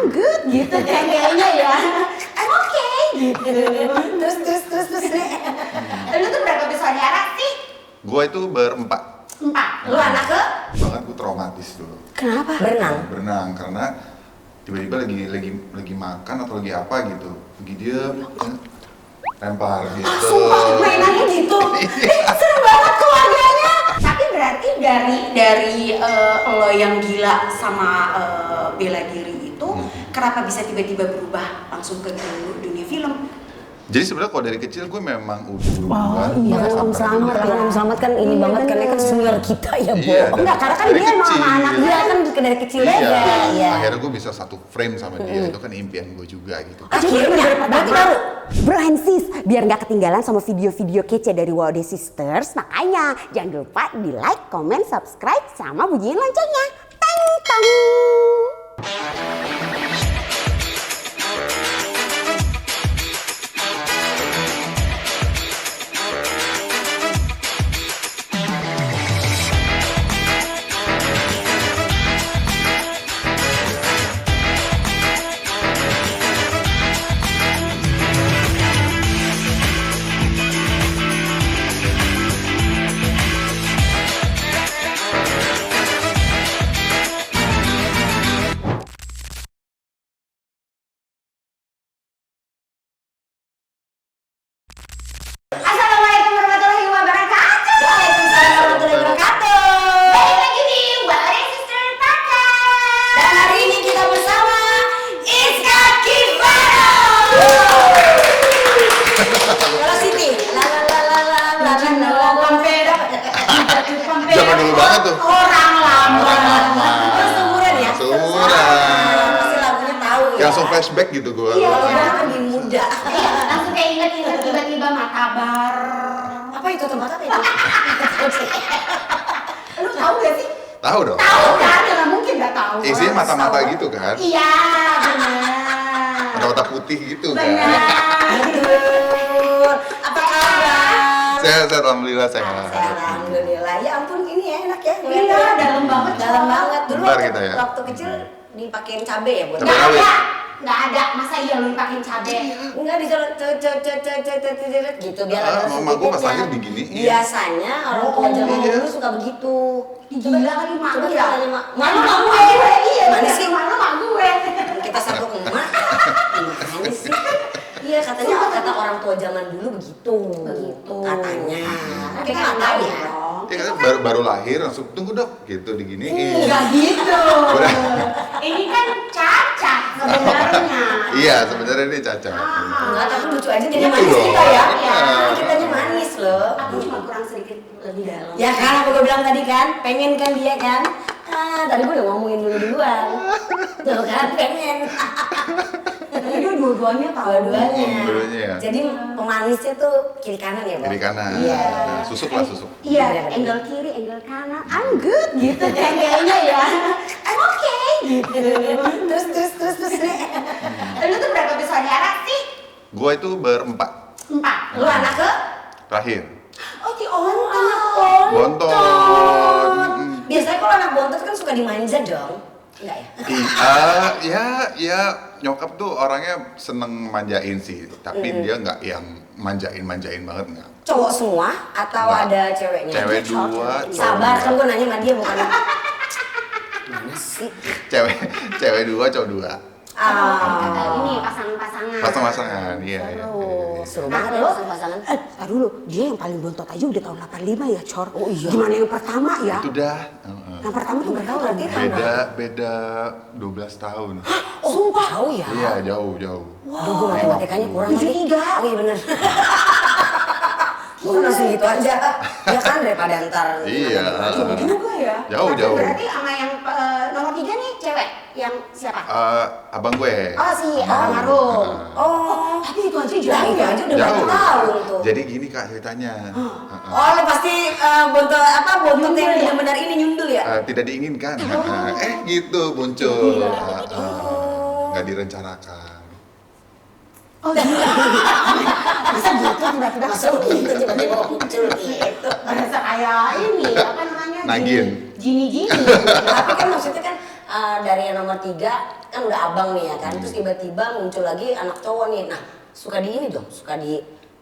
I'm good gitu kan kayaknya ya. I'm okay gitu. Terus. Lu tuh berapa bersaudara sih? Gue itu berempat. 4. Lu anak ke? Banget gue traumatis dulu. Kenapa? Berenang karena tiba-tiba lagi makan atau lagi apa gitu. Lagi diem, lempar gitu. Sumpah mainannya gitu. Serem banget keluarganya. Tapi berarti dari lo yang gila sama bela diri itu kenapa bisa tiba-tiba berubah langsung ke dunia film? Jadi sebenarnya kalau dari kecil gue memang duluan. Iya kan Om Slamet, Om Slamet kan ini banget kan kan senior kita ya, Bo. Iya, Enggak, karena kan dari dia emang kecil. sama anak dia kan dari kecil aja. Iya. Akhirnya gue bisa satu frame sama dia, itu kan impian gue juga gitu. Akhirnya, berarti baru. Bro and sis, biar nggak ketinggalan sama video-video kece dari Wode Sisters, makanya jangan lupa di like, comment, subscribe, sama bunyiin loncengnya. Teng teng. Assalamualaikum warahmatullahi wabarakatuh. Waalaikumsalam warahmatullahi wabarakatuh. Balik lagi di Wode Sister Podcast. Dan hari ini kita bersama Iska Kivano. Kalau Siti, Zaman dulu banget tuh. Orang lama. Oh, seumuran ya? Seumuran. Pasti lagunya tahu ya. Langsung flashback gitu gue. Iya. Lebih muda. Langsung kayak inget tiba-tiba makabar. Apa itu tempat apa itu? Lu tahu gak sih? Tahu dong. Tahu kan? Ya nggak mungkin nggak tahu. Isinya mata-mata gitu kan. Iya, benar. Mata-mata putih gitu kan. Betul. Apa kabar? Sehat, alhamdulillah sehat. Alhamdulillah. Ya ampun ini ya enak ya. Iya, dalam banget. Dalam banget. Dulu Bentar waktu, kita ya. waktu kecil dipakein cabe ya buat. Cabe Nggak rawit. ada. Nggak ada. Masa iya lu dipakein cabe? Enggak di jalan gitu biar ada rasa Mama gue pas sedikitnya. lahir diginiin. Biasanya orang tua zaman iya. dulu suka begitu. Gila kali mak Coba gue kita ya. tanya mak. Malu Mak, mak gue. Iya, Mana sih? malu mak gue. Kita satu emak. Gimana sih? Iya katanya kata orang tua zaman dulu begitu. Katanya. Kita nggak tahu ya. Iya kan baru lahir langsung tunggu dok gitu diginiin. Enggak gitu. Udah. Ini kan cacat sebenarnya. Iya sebenarnya ini cacat. Enggak, tapi lucu aja jadi Lucu manis dong. kita ya. Iya. Kitanya manis loh. Aku cuma kurang sedikit lebih dalam. Ya kan apa gue bilang tadi kan, pengen kan dia kan. Tadi gue udah ngomongin duluan. Tuh kan pengen. Tapi dia dua-duanya tahu. Dua-duanya. Dua-duanya ya. Jadi pemanisnya tuh kiri kanan ya, Bang? Kiri kanan. Iya. Susuk lah susuk. Iya, angle kiri, angle kanan. I'm good gitu kan kayaknya ya. I'm okay gitu. Terus. Lu tuh berapa bersaudara sih? Gue itu berempat. 4. Lu anak ke? Terakhir. Oh, anak Bontot. Biasanya kalau anak bontot kan suka dimanja dong. Enggak ya? Ya nyokap tuh orangnya seneng manjain sih, tapi dia nggak yang manjain banget nggak. Cowok semua atau Nggak. ada ceweknya? Cewek dua, Sabar, kan cowok gue nanya sama dia bukan. Mana sih? cewek dua, cowok dua. Ini pasangan-pasangan. Pasang-pasangan, iya. Seru banget ya pasangan. Aduh lu, dia yang paling bontot aja udah tahun 85 ya, Cor. Oh iya. Gimana yang pertama ya? Itu dah. Yang pertama tuh berapa berarti? Beda 12 tahun. Sumpah. Tahu ya? Iya, jauh. Aduh, gue matematikanya kurang lagi. 73. Oh iya bener. Gue langsung gitu aja. Ya kan daripada ntar. Iya. Juga ya. Jauh. Berarti sama yang nomor 3 nih cewek yang siapa? Abang gue. Oh si almarhum. Oh, Tapi itu aja jauh nah itu ya. aja udah berapa tahun tuh. Jadi gini kak ceritanya. Oh, lo pasti bontot yang benar-benar ini nyundul ya? Tidak diinginkan. Gitu muncul. Nggak direncanakan. Oh gila. Masa gitu tiba-tiba? Masa begitu tiba-tiba muncul gitu. Berasa kayak ini apa namanya? Nagin. Jini. Tapi kan maksudnya kan dari yang nomor 3 kan udah abang nih ya kan, terus tiba-tiba muncul lagi anak cowok nih. Nah, suka di ini dong, suka di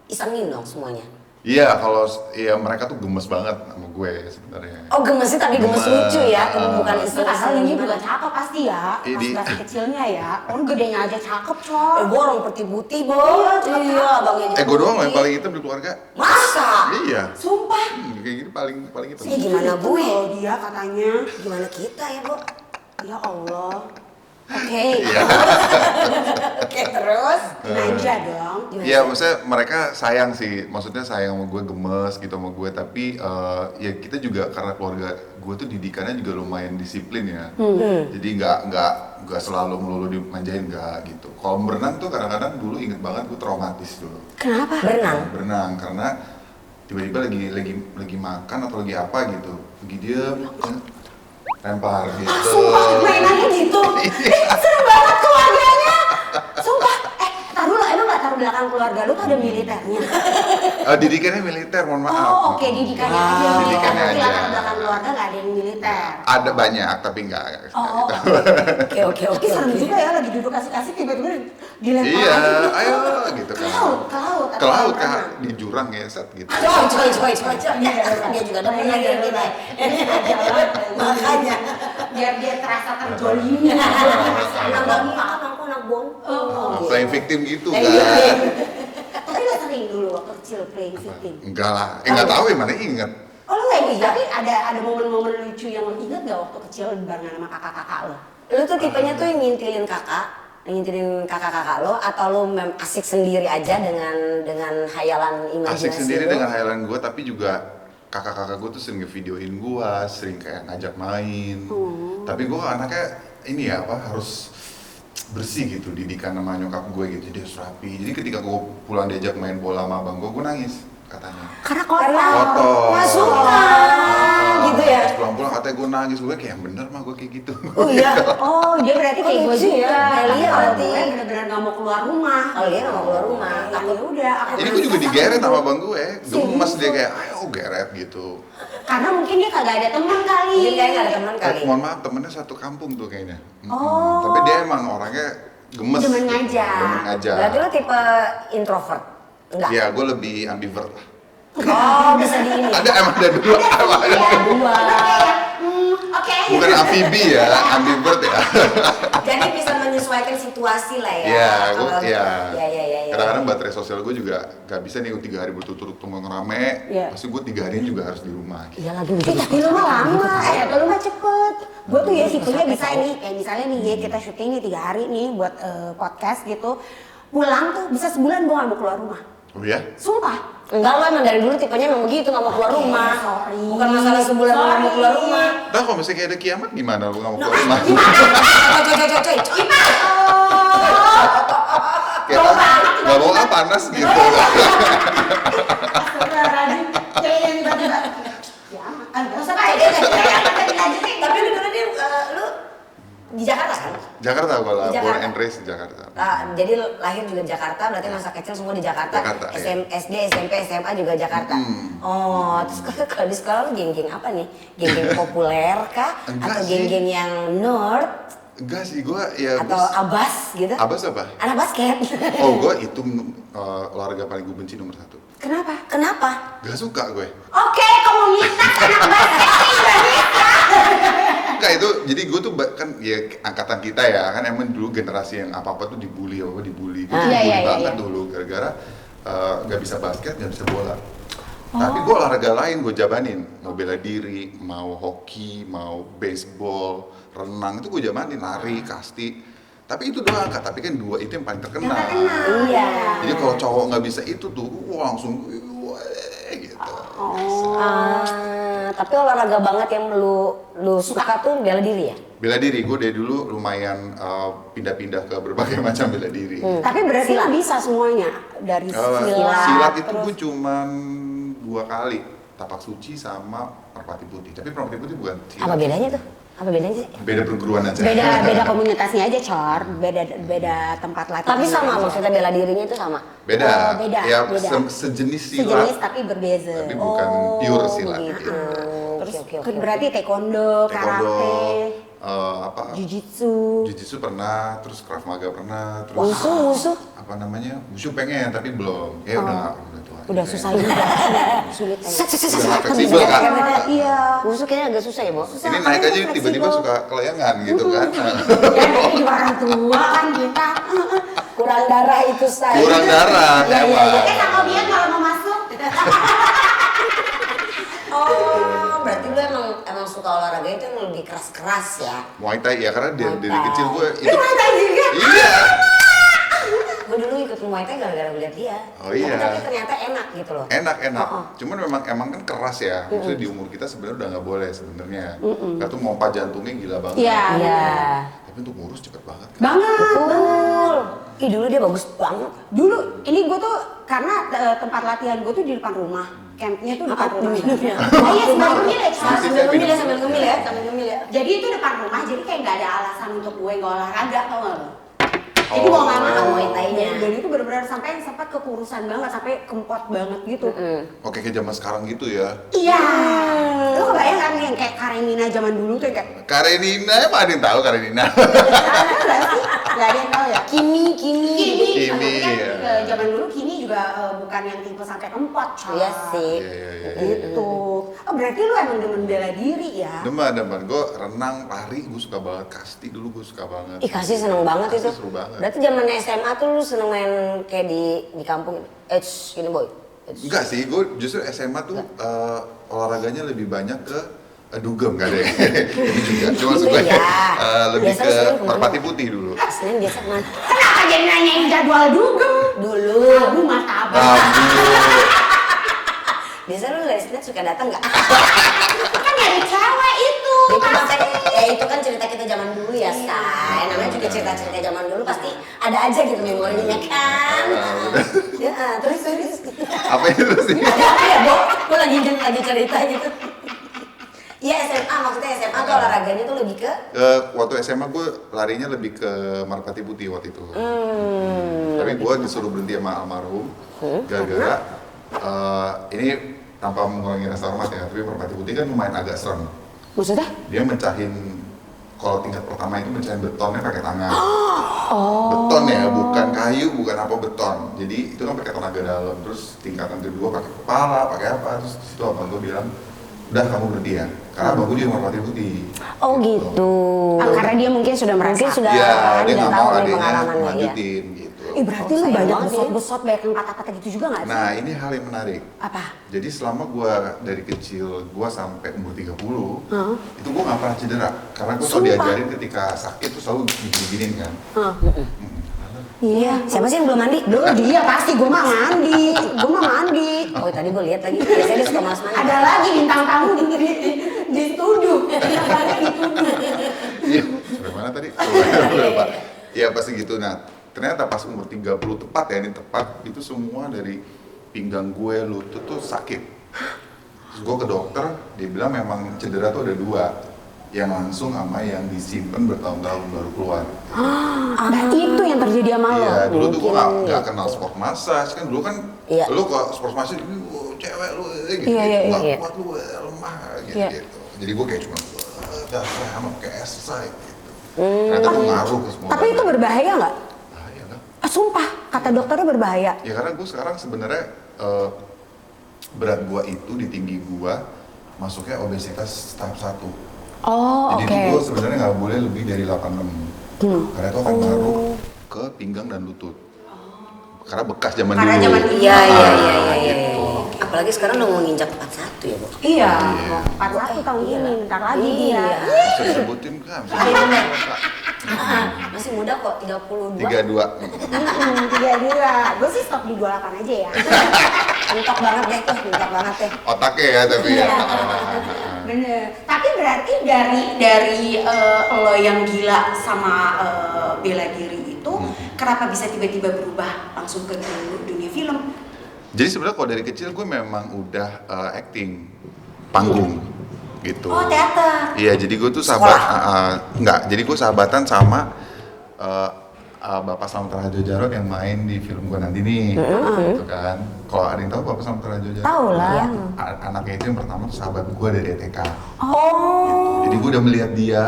isengin dong semuanya. Iya, kalau ya mereka tuh gemes banget sama gue sebenarnya. Oh gemes sih, tapi gemes Gemes. lucu ya, bukan Padahal iseng-iseng ini gimana. juga cakep pasti ya, Ini- pas masih kecilnya ya. Orang gedenya aja cakep, Eh, coy. gua orang putih-putih, Bo. Iya, abangnya juga Gue doang loh yang putih. paling hitam di keluarga. Masa? Iya. Sumpah. Kayak gini paling hitam. Eh, gimana Itu gue? loh dia katanya. Gimana kita ya, Bo? Ya Allah. Oke. Iya. Oke, terus? Manja dong. Iya, maksudnya mereka sayang sih, maksudnya sayang sama gue, gemes gitu sama gue, tapi ya kita juga karena keluarga gue tuh didikannya juga lumayan disiplin ya, jadi nggak selalu melulu dimanjain nggak gitu. Kalau berenang tuh kadang-kadang dulu inget banget gue traumatis dulu. Kenapa? Berenang? Berenang karena tiba-tiba lagi makan atau lagi apa gitu, lagi diem, lempar gitu. Sumpah mainannya gitu. Serem banget keluarganya. Sumpah. Taruh lo, emang gak taruh belakang keluarga lu tuh ada militernya? Didikannya militer, mohon maaf. Oh oke, didikannya aja. Didikannya Tapi aja. latar belakang keluarga gak ada yang militer. Ada banyak tapi nggak. Oh, Oke. tapi serem juga ya lagi duduk kasih-kasih tiba-tiba dilempar Iya, aja gitu. ayo gitu kan. Ke laut. Ke laut kak, di jurang ngeset gitu. Coy. Dia juga ada pernah kayak gitu. Makanya. Biar dia terasa terjolimi. Anak bon. Playing victim gitu kan. Tapi lo sering dulu waktu kecil playing victim? Enggak lah, nggak tahu ya mana inget. Oh lo gak ingat? Tapi ada momen-momen lucu yang lo ingat gak waktu kecil barengan sama kakak-kakak lo? Lu tuh tipenya tuh yang ngintilin kakak-kakak lo, atau lu asik sendiri aja dengan hayalan imajinasi Asik sendiri lu? dengan hayalan gue, tapi juga kakak-kakak gue tuh sering ngevideoin gue, sering kayak ngajak main. Tapi gue anaknya ini ya apa harus bersih gitu, didikan sama nyokap gue gitu, dia harus rapi. Jadi ketika gue pulang diajak main bola sama abang gue nangis katanya. Karena Kotor. Nggak suka gitu ya. Terus pulang-pulang katanya gue nangis, gue kayak bener mah gue kayak gitu. Oh iya. Oh, dia berarti kayak gue lucu juga. ya. Tapi Iya, kalau berarti. gue bener-bener gak mau keluar rumah. Kalau dia nggak mau keluar rumah, Yang takut. ya udah. Aku Jadi gue juga digeret sama abang gue, gemes dia kayak ayo geret gitu. Karena mungkin dia kagak ada teman kali. Dia kayak nggak ada teman kali. Mohon maaf temennya satu kampung tuh kayaknya. Oh. Tapi dia emang orangnya gemes. Demen gitu. ngajar. Demen ngajar. Berarti lu tipe introvert? Enggak? Ya gue lebih ambivert lah. Oh, bisa di ini. Emang ada dua. Emang ada. Dua. Oke. Bukan amfibi ya, ambivert ya. Jadi bisa menyesuaikan situasi lah ya. Iya, gue Kalau- ya. Iya. Kadang-kadang baterai sosial gue juga gak bisa nih 3 hari berturut-turut ngomong rame. Iya. Pasti gue 3 hari juga harus di rumah. Gitu. Iya lagi Tapi lu mah lama, lu mah cepet. Gue tuh ya tipenya bisa nih, kayak misalnya nih ya kita syuting nih 3 hari nih buat podcast gitu. Pulang tuh bisa sebulan gue gak mau keluar rumah. Oh ya? Sumpah. Enggak, lo emang dari dulu tipenya memang begitu, nggak mau keluar rumah. Sorry. Bukan masalah sebulan lo nggak mau keluar rumah. Nah kalau misalnya kayak ada kiamat gimana lu gak mau keluar rumah? Coy. Kayak gak mau ah panas gitu. Astagfirullahaladzim. Kayak tiba-tiba. Ya, gak usah Pak. Dilanjutin. Tapi lu dulu lu di Jakarta kan? Jakarta gue lah, Di born Jakarta. and raised di Jakarta. Jadi lahir juga di Jakarta, berarti masa kecil semua di Jakarta. Jakarta, iya. SD, SMP, SMA juga Jakarta. Mm. Oh, terus kalau di sekolah lu geng-geng apa nih? Geng-geng populer kah? Enggak Atau sih. geng-geng yang nerd? Enggak sih, gue ya Atau abas gitu? Abas apa? Anak basket. Oh gue itu olahraga paling gue benci nomor 1. Kenapa? Kenapa? Gak suka gue. Oke, komunitas anak basket. Enggak itu, jadi gue tuh kan ya angkatan kita ya, kan emang dulu generasi yang apa-apa tuh dibully. Gue tuh dibully Iya, banget iya. dulu, gara-gara gak bisa basket, gak bisa bola. Tapi gue olahraga lain gue jabanin, mau bela diri, mau hoki, mau baseball, renang itu gue jabanin, lari, kasti. Tapi itu doang kak, tapi kan 2 itu yang paling terkenal. Iya. Jadi kalau cowok nggak bisa itu tuh, wah langsung wah, gitu. Tapi olahraga banget yang lu suka tuh bela diri ya? Bela diri, gue dari dulu lumayan pindah-pindah ke berbagai macam bela diri. Tapi berarti lu bisa semuanya dari Silat itu terus- gue cuman 2 kali, tapak suci sama merpati putih. Tapi merpati putih bukan silat. Apa bedanya tuh? Apa bedanya sih? Beda perguruan aja. beda komunitasnya aja, Cor. Beda tempat latihan. Tapi sama maksudnya bela dirinya itu sama? Beda. Oh, beda, Ya beda. sejenis silat. Sejenis tapi berbeza. Tapi bukan pure silat. gitu. Terus Oke. berarti taekwondo, karate. Jiu-jitsu pernah, terus Krav Maga pernah, terus Musuh. apa namanya, wushu pengen tapi belum, ya udah tua. Udah susah juga. Sulit ya. Udah nggak fleksibel kan. Iya. Musuh kayaknya agak susah ya, Bo. Ini naik aja tiba-tiba suka kelayangan gitu kan. Ya dari juga orang tua kan kita. Kurang darah itu saya. Kurang darah emang. Oke Kang Obian kalau mau masuk. Oh, berarti lu emang suka olahraga itu yang lebih keras-keras ya? Muay Thai ya, karena dari Muay Thai. kecil gue itu. Muay Thai juga. Iya. Gue dulu ikut Muay Thai gara-gara ngeliat dia. Oh iya. Tapi ternyata enak gitu loh. Enak. Cuman emang kan keras ya. Maksudnya di umur kita sebenarnya udah nggak boleh sebenarnya. Karena tuh pompa jantungnya gila banget. Iya. Tapi untuk ngurus cepet banget. Banget. Betul. Ih dulu dia bagus banget. Dulu ini gue tuh karena tempat latihan gue tuh di depan rumah. Campnya tuh depan rumah. Oh iya sambil ngemil ya. Sambil ngemil ya. Jadi itu depan rumah, jadi kayak nggak ada alasan untuk gue nggak olahraga, tau nggak lo? Jadi mau nggak mau Muay Thai-nya. dan itu benar-benar sampai sempat kekurusan banget, sampai kempot banget gitu. Oke, kayak zaman sekarang gitu ya. Iya. Lo kebayang kan yang kayak Karenina zaman dulu tuh yang kayak Karenina, emang ada yang tahu Karenina? ada nggak sih? Nggak ada yang tahu ya? Kimi. Kimi, Kimi, kan, iya. zaman dulu Kimi juga bukan yang tipe sampai kempot, coy. Iya sih. Iya. Gitu. Oh berarti lu emang demen bela diri ya? Demen. Gue renang, lari, gue suka banget. Kasti dulu gue suka banget. Ih kasih seneng banget Kasti itu. seru banget. Berarti zaman SMA tuh lu seneng main kayak di kampung. Gini boy. Enggak sih, gue justru SMA tuh olahraganya lebih banyak ke dugem, gak ada itu juga. Cuma Itu suka ya. lebih Biasanya ke sering kemana? merpati putih dulu. Senin biasa kemana? Kenapa jadi nanyain jadwal dugem? Dulu. Abu mata abang. Aduh. Biasa lu dari Senin suka datang nggak? Kan dari cewek itu. Itu makanya, ya itu kan cerita kita zaman dulu ya, Say. Namanya juga cerita-cerita zaman dulu pasti ada aja gitu memorinya kan. Ya, terus. Apa itu sih? Ada apa ya, Bo? Gue lagi cerita gitu. Iya SMA, maksudnya SMA tuh olahraganya tuh lebih ke? Waktu SMA gue larinya lebih ke merpati putih waktu itu. Tapi gue disuruh berhenti sama almarhum gara-gara ini tanpa mengurangi rasa hormat ya, tapi merpati putih kan lumayan agak serem. Maksudnya? Dia mecahin, kalau tingkat pertama itu mecahin betonnya pakai tangan. Beton ya, bukan kayu, bukan apa, beton. Jadi itu kan pakai tenaga dalam. Terus tingkatan kedua pakai kepala, pakai apa. Terus itu abang gue bilang, udah kamu berhenti ya. Karena abang gue juga merpati putih. Oh gitu. Karena dia mungkin sudah merasa. Mungkin sudah Iya, dia udah nggak tahu mau nih adiknya pengalamannya ya. lanjutin gitu. Berarti lu sayang banyak banget ya. besot-besot, banyak yang kata-kata gitu juga nggak sih? Nah ini hal yang menarik. Apa? Jadi selama gue dari kecil, gue sampai umur 30, itu gue gak pernah cedera. Karena gue selalu diajarin ketika sakit tuh selalu gini-giniin kan. Iya. Siapa sih yang belum mandi? Dulu dia pasti, gue mah mandi. Oh tadi gue lihat lagi. Biasanya dia suka malas mandi. Ada lagi bintang tamu dituduh. Iya, sampai mana tadi? Lupa. Iya pasti gitu. Nah ternyata pas umur 30 tepat ya, ini tepat, itu semua dari pinggang gue, lutut tuh sakit. Terus gue ke dokter, dia bilang memang cedera tuh ada dua. Yang langsung sama yang disimpan bertahun-tahun baru keluar. Nah itu yang terjadi sama lo. Iya, dulu tuh gue mungkin. nggak kenal sport massage kan, dulu kan Iya. lu kok sport massage ini cewek lu gitu, Iya. nggak kuat lu lemah gitu, Iya. gitu. Jadi gue kayak cuma udah sama kayak exercise gitu. Ternyata tuh ngaruh ke semua. Tapi itu berbahaya nggak? bahaya kan? Sumpah, kata dokternya berbahaya. Ya karena gue sekarang sebenarnya berat gue itu di tinggi gue masuknya obesitas tahap 1. Oh, Jadi itu gue sebenarnya nggak boleh lebih dari 86. Karena itu akan ngaruh ke pinggang dan lutut. Karena bekas zaman Karena dulu. zaman dulu. Iya. Gitu. Apalagi sekarang udah mau nginjak 41 ya, Bu. Iya, 41 tahun ini, bentar lagi dia. Bisa disebutin kan? Masih muda kok, 32. 32. 32. Gue sih stop di 28 aja ya. Mentok banget deh. Otaknya ya tapi ya. Bener. Tapi berarti dari lo yang gila sama bela diri itu, kenapa bisa tiba-tiba berubah langsung ke dunia film? Jadi sebenarnya kalau dari kecil gue memang udah acting panggung gitu. Oh, teater. Iya, jadi gue tuh enggak. Jadi gue sahabatan sama Bapak Slamet Raharjo Djarot yang main di film gue nanti nih, gitu kan. Kalau ada yang tahu Bapak Slamet Raharjo Djarot? Tahu lah. Iya. Anaknya itu yang pertama tuh sahabat gue dari TK. Oh. Jadi gue udah melihat dia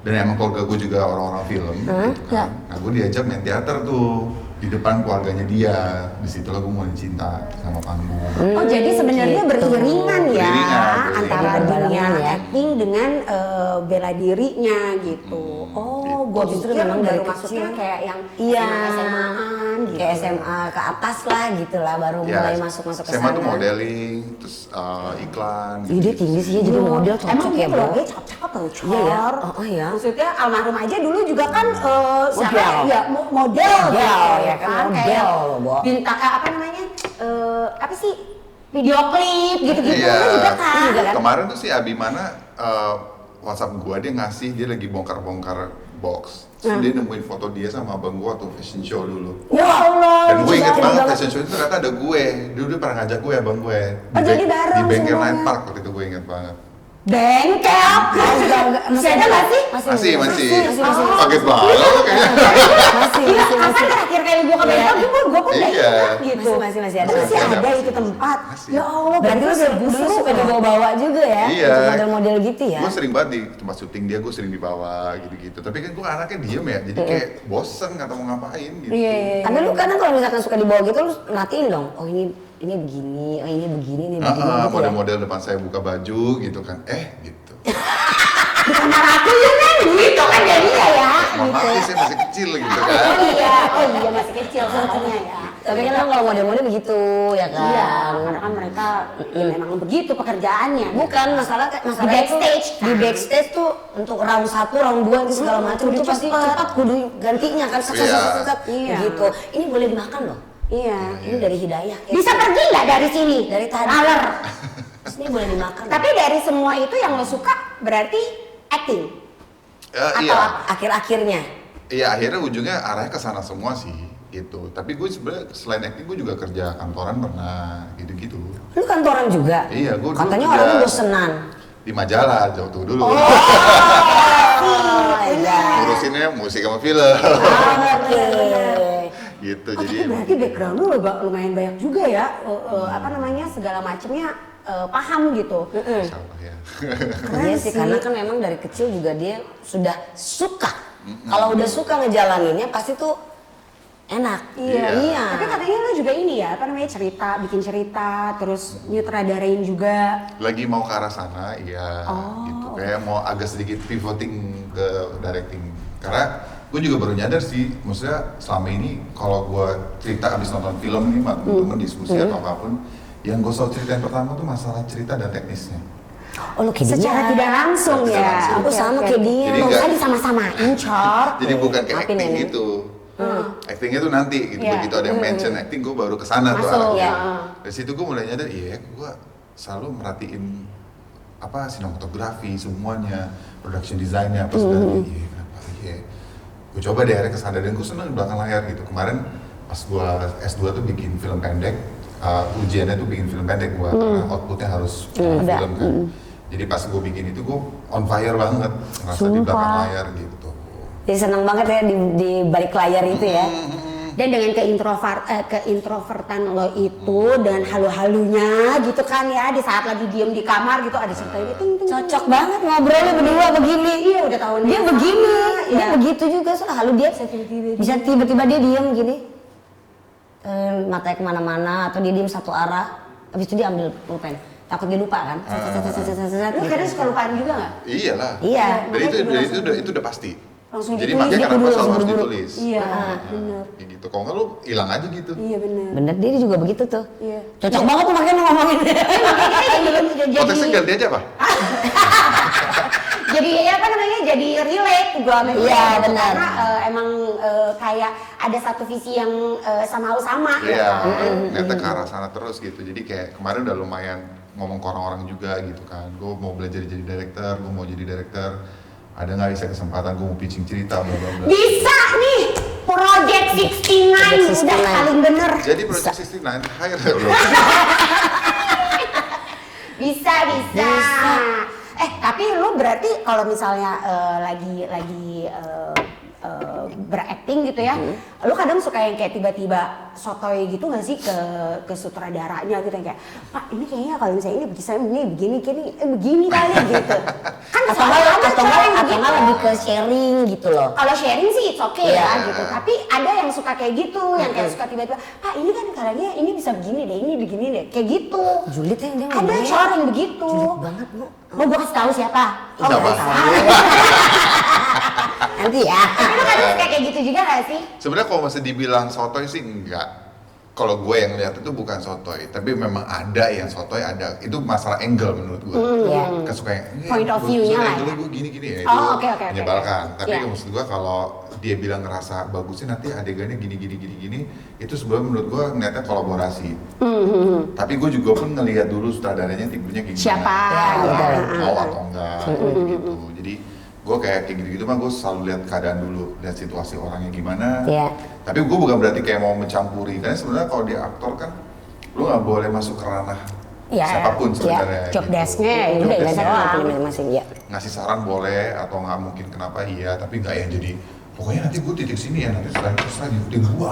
Dan emang keluarga gue juga orang-orang film gitu kan. Nah gue diajak main teater tuh di depan keluarganya dia. Disitulah gue mulai cinta sama panggung. Oh jadi sebenarnya beriringan ya Beriringan. antara dunia Barengan ya. acting dengan bela dirinya gitu. Oh, gua Justru pikir memang baru dari masuknya kecil. kayak yang Iya, SMA-an gitu. kayak SMA ke atas lah gitu lah, baru mulai masuk-masuk ke SMA sana. tuh modeling, terus iklan. Ih, dia tinggi sih, jadi model Emang cocok dia ya, Bo. keluarganya cakep-cakep tau, Cor. Iya ya? Oh, iya. Maksudnya almarhum aja dulu juga kan siapa Model. ya model Ya kan, model loh, Bo. bintang apa namanya apa sih video klip gitu-gitu Iya. juga kan. Kemarin tuh si Abimana WhatsApp gua, dia ngasih, dia lagi bongkar-bongkar box. Terus dia nemuin foto dia sama abang gua waktu fashion show dulu. Ya Allah. Dan gue lucu inget banget banget. fashion show itu ternyata ada gue. Dulu dia pernah ngajak gue abang gue. Oh, jadi bareng di bengkel semuanya. Night Park waktu itu gue inget banget. Bengkel. Masih ada nggak sih? Masih. masih. Kaget banget lo kayaknya. Iya, kapan terakhir kali gua ke bengkel? Gua pun udah Iya. ingat gitu. Masih ada. Masih Masih ada ada. itu tempat. Masih. Ya Allah, Berarti lu dulu suka dibawa-bawa juga ya? Iya. Untuk model-model gitu ya? Gue sering banget di tempat syuting dia, gue sering dibawa gitu-gitu. Tapi kan gue anaknya diem ya, jadi kayak bosen nggak tahu mau ngapain gitu. Iya. Tapi lu kadang kalau misalkan suka dibawa gitu, lu natiin dong. Oh ini begini, oh ini begini, ini begini gitu ya? Model-model depan saya buka baju gitu kan, gitu. Di kamar aku ya kan gitu kan jadinya ya. Mohon maaf saya masih kecil gitu kan. Oh iya masih kecil sebenarnya ya. Tapi kan kalau model-model begitu ya kan? Iya, karena kan mereka ya memang begitu pekerjaannya. Bukan masalah Di itu backstage, di backstage tuh untuk round 1, round 2 itu segala macam itu pasti cepat kudu gantinya kan set Iya. gitu. Ini boleh dimakan loh. Iya. Ini dari hidayah. kayak Bisa gitu. pergi nggak dari sini? Dari tadi. Aler. Terus ini boleh dimakan. Tapi dari semua itu yang lo suka berarti acting. Iya. Akhir-akhirnya Iya, akhirnya ujungnya arahnya ke sana semua sih gitu. Tapi gue sebenarnya selain acting gue juga kerja kantoran pernah gitu-gitu. lu kantoran juga. Iya, gue dulu Katanya kerja orangnya bosenan. di majalah jauh dulu. Oh, iya. Ngurusinnya musik sama film. Oke. Gitu. Oh, Jadi tapi berarti background lu lumayan banyak juga ya, apa namanya segala macamnya paham gitu. Insya Allah ya. Iya sih, karena kan memang dari kecil juga dia sudah suka. Kalau udah suka ngejalaninnya pasti tuh enak. Iya. Tapi katanya lu juga ini ya, apa namanya bikin cerita, terus nyutradarain juga. Lagi mau ke arah sana, iya. Gitu. Kayak mau agak sedikit pivoting ke directing. Karena gue juga baru nyadar sih, maksudnya selama ini kalau gue cerita abis nonton film nih sama temen-temen diskusi atau apapun, yang gue selalu ceritain pertama tuh masalah cerita dan teknisnya. Oh, lu kayak Secara dia. tidak langsung Secara ya. langsung. Aku sama kayak dia. Jadi Nggak nggak- usah disama-samain, Cor. Jadi bukan kayak Maafin acting ya, Nen. gitu. Actingnya tuh nanti gitu, Iya. begitu ada yang mention acting gue baru kesana tuh Masuk, arahnya. ya. Dari situ gue mulai nyadar, iya gue selalu merhatiin apa sinematografi semuanya, production design-nya apa segala iya kenapa iya. Gue coba deh akhirnya kesana dan gue seneng di belakang layar gitu. Kemarin pas gue S2 tuh bikin film pendek, ujiannya tuh bikin film pendek gue karena outputnya harus film kan. Jadi pas gue bikin itu gue on fire banget, ngerasa di belakang layar gitu. Jadi seneng banget ya di balik layar itu ya. Dan dengan keintrovertan lo itu dengan halu-halunya gitu kan ya, di saat lagi diem di kamar gitu ada cerita ini ting, ting, Cocok banget ngobrolnya berdua begini. Iya udah tahun Dia begini, dia ya. begitu juga selalu dia bisa tiba-tiba dia diem gini, matanya kemana-mana atau dia diem satu arah, habis itu dia ambil pulpen, takut dia lupa kan. Lu kadang suka lupaan juga nggak? Iyalah. Iya. Dan itu udah pasti. Langsung Jadi ditulis, makanya dia kenapa kudu selalu langsung harus buru-buru. ditulis. Iya, Nah, kayak gitu. Kalau nggak lu hilang aja gitu. Iya benar. Bener, dia juga begitu tuh. Iya. Cocok banget tuh makanya ngomongin. Konteksnya ganti aja pak? Jadi apa namanya jadi relate gua sama dia Iya, gitu. benar. Karena emang kayak ada satu visi yang sama Iya, ya kan? ternyata ke arah sana terus gitu. Jadi kayak kemarin udah lumayan ngomong ke orang-orang juga gitu kan. Gue mau belajar jadi director, gue mau jadi director. Ada nggak bisa kesempatan gue mau pitching cerita, bla bla bla. Bisa nih Project 69 udah paling bener. Jadi Project 69 hire lo. Bisa. Tapi lu berarti kalau misalnya lagi berakting gitu ya, lu kadang suka yang kayak tiba-tiba sotoy gitu nggak sih ke sutradaranya gitu yang kayak, Pak ini kayaknya kalau misalnya ini begini kali gitu. Kan atau nggak lebih ke sharing gitu loh. kalau sharing sih it's okay Iya. ya gitu, tapi ada yang suka kayak gitu, yang kayak suka tiba-tiba, Pak ini kan caranya ini bisa begini deh, kayak gitu. Julid ya dia Ada ngomongnya. cowok yang begitu. Julid banget bu. Mau gue kasih tahu siapa? Oh, Siapa? nggak usah. Nanti ya. Tapi lu kadang suka kayak gitu juga gak sih? Sebenarnya kalau masih dibilang sotoy sih enggak. Kalau gue yang lihat itu bukan sotoy, tapi memang ada yang sotoy ada. Itu masalah angle menurut gue. Iya. Kan suka yang Point of view-nya lah ya. gue gini ya, itu Oh, oke. menyebalkan. Tapi Iya. maksud gue kalau dia bilang ngerasa bagusnya nanti adegannya gini, itu sebenarnya menurut gue ngeliatnya kolaborasi. Tapi gue juga pun ngelihat dulu sutradaranya tipenya kayak gimana. Siapa? Ya, Mau atau enggak gitu. Jadi gue kayak gitu mah gue selalu lihat keadaan dulu, lihat situasi orangnya gimana. Iya. Tapi gue bukan berarti kayak mau mencampuri, karena sebenarnya kalau dia aktor kan lu nggak boleh masuk ke ranah Ya, siapapun sebenarnya. job gitu. desk-nya ya Job udah, desk-nya doang. Pilih masing-masing ya. ngasih saran boleh atau nggak mungkin kenapa iya, tapi nggak yang jadi pokoknya nanti gue titik sini ya, nanti setelah itu ngikutin gue.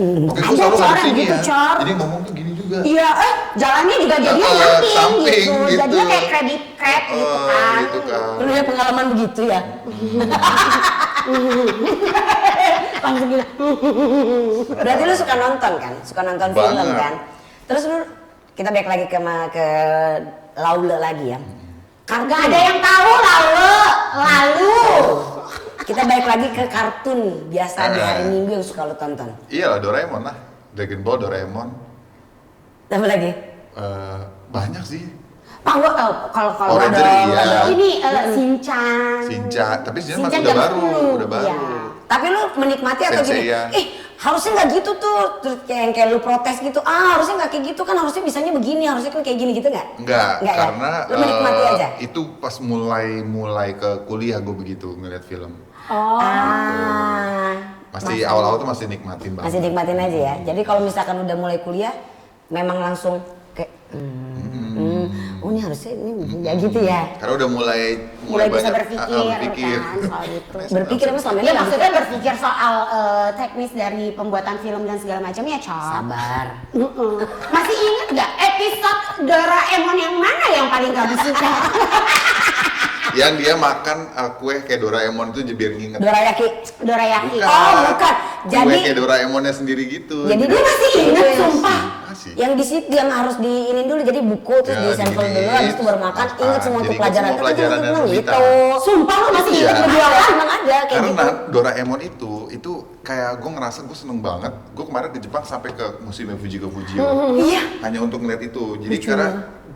Oke, gue Ada selalu cara harus ini gitu, ya. Cor. Jadi ngomong tuh gini juga. Iya, jalannya juga jadinya Samping nyamping gitu. gitu. Jadinya kayak credit crab gitu kan. Gitu kan. Lu punya pengalaman begitu ya? Langsung gini. Berarti lu suka nonton kan? Suka nonton film Banget. kan? Terus lu, kita balik lagi ke Laule lagi ya. Kagak ada yang tahu lalu. Kita balik lagi ke kartun biasa di hari Minggu yang suka lu tonton. Iya lah, Doraemon lah. Dragon Ball, Doraemon. Apa lagi? Banyak sih. Tahu kalau Power Ranger, iya. ini Shinchan. Shinchan, tapi Shinchan Shinchan masih udah jam baru, 10. udah baru. Iya. Tapi lu menikmati atau gini? Sensei ya. Harusnya nggak gitu tuh. Terus kayak lu protes gitu. Harusnya nggak kayak gitu kan, harusnya bisanya begini, harusnya kan kayak gini gitu nggak? Enggak, ya? karena Lu menikmati aja? itu pas mulai ke kuliah gue begitu ngeliat film. Masih awal-awal tuh masih nikmatin banget. Masih nikmatin aja ya. Jadi kalau misalkan udah mulai kuliah, memang langsung kayak, oh ini harusnya ini ya gitu ya. Karena udah mulai bisa banyak, berpikir kan soal itu. Berpikir apa selama ini? Iya, maksudnya berpikir soal teknis dari pembuatan film dan segala macamnya, Cok. Sabar. Masih ingat nggak episode Doraemon yang mana yang paling kamu suka? Yang dia makan kue kayak Doraemon itu biar nginget. Dorayaki. Dorayaki. Bukan. Oh bukan. Kue Jadi kayak Doraemonnya sendiri gitu. Jadi dia masih Ingat, ingat sumpah. Masih. Yang di situ yang harus diinin dulu, jadi buku terus Ya, di sampel diginiin, dulu, habis itu baru makan, makan. inget semua Jadi tuh inget pelajaran semua pelajaran yang gitu. diminta. Sumpah lu masih Iya. ingat berdua Ada, kan? emang ada kayak Karena gitu. Doraemon itu kayak gue ngerasa gue seneng banget. Gue kemarin ke Jepang sampai ke museum Fujio. Iya. Hanya untuk ngeliat itu. Jadi karena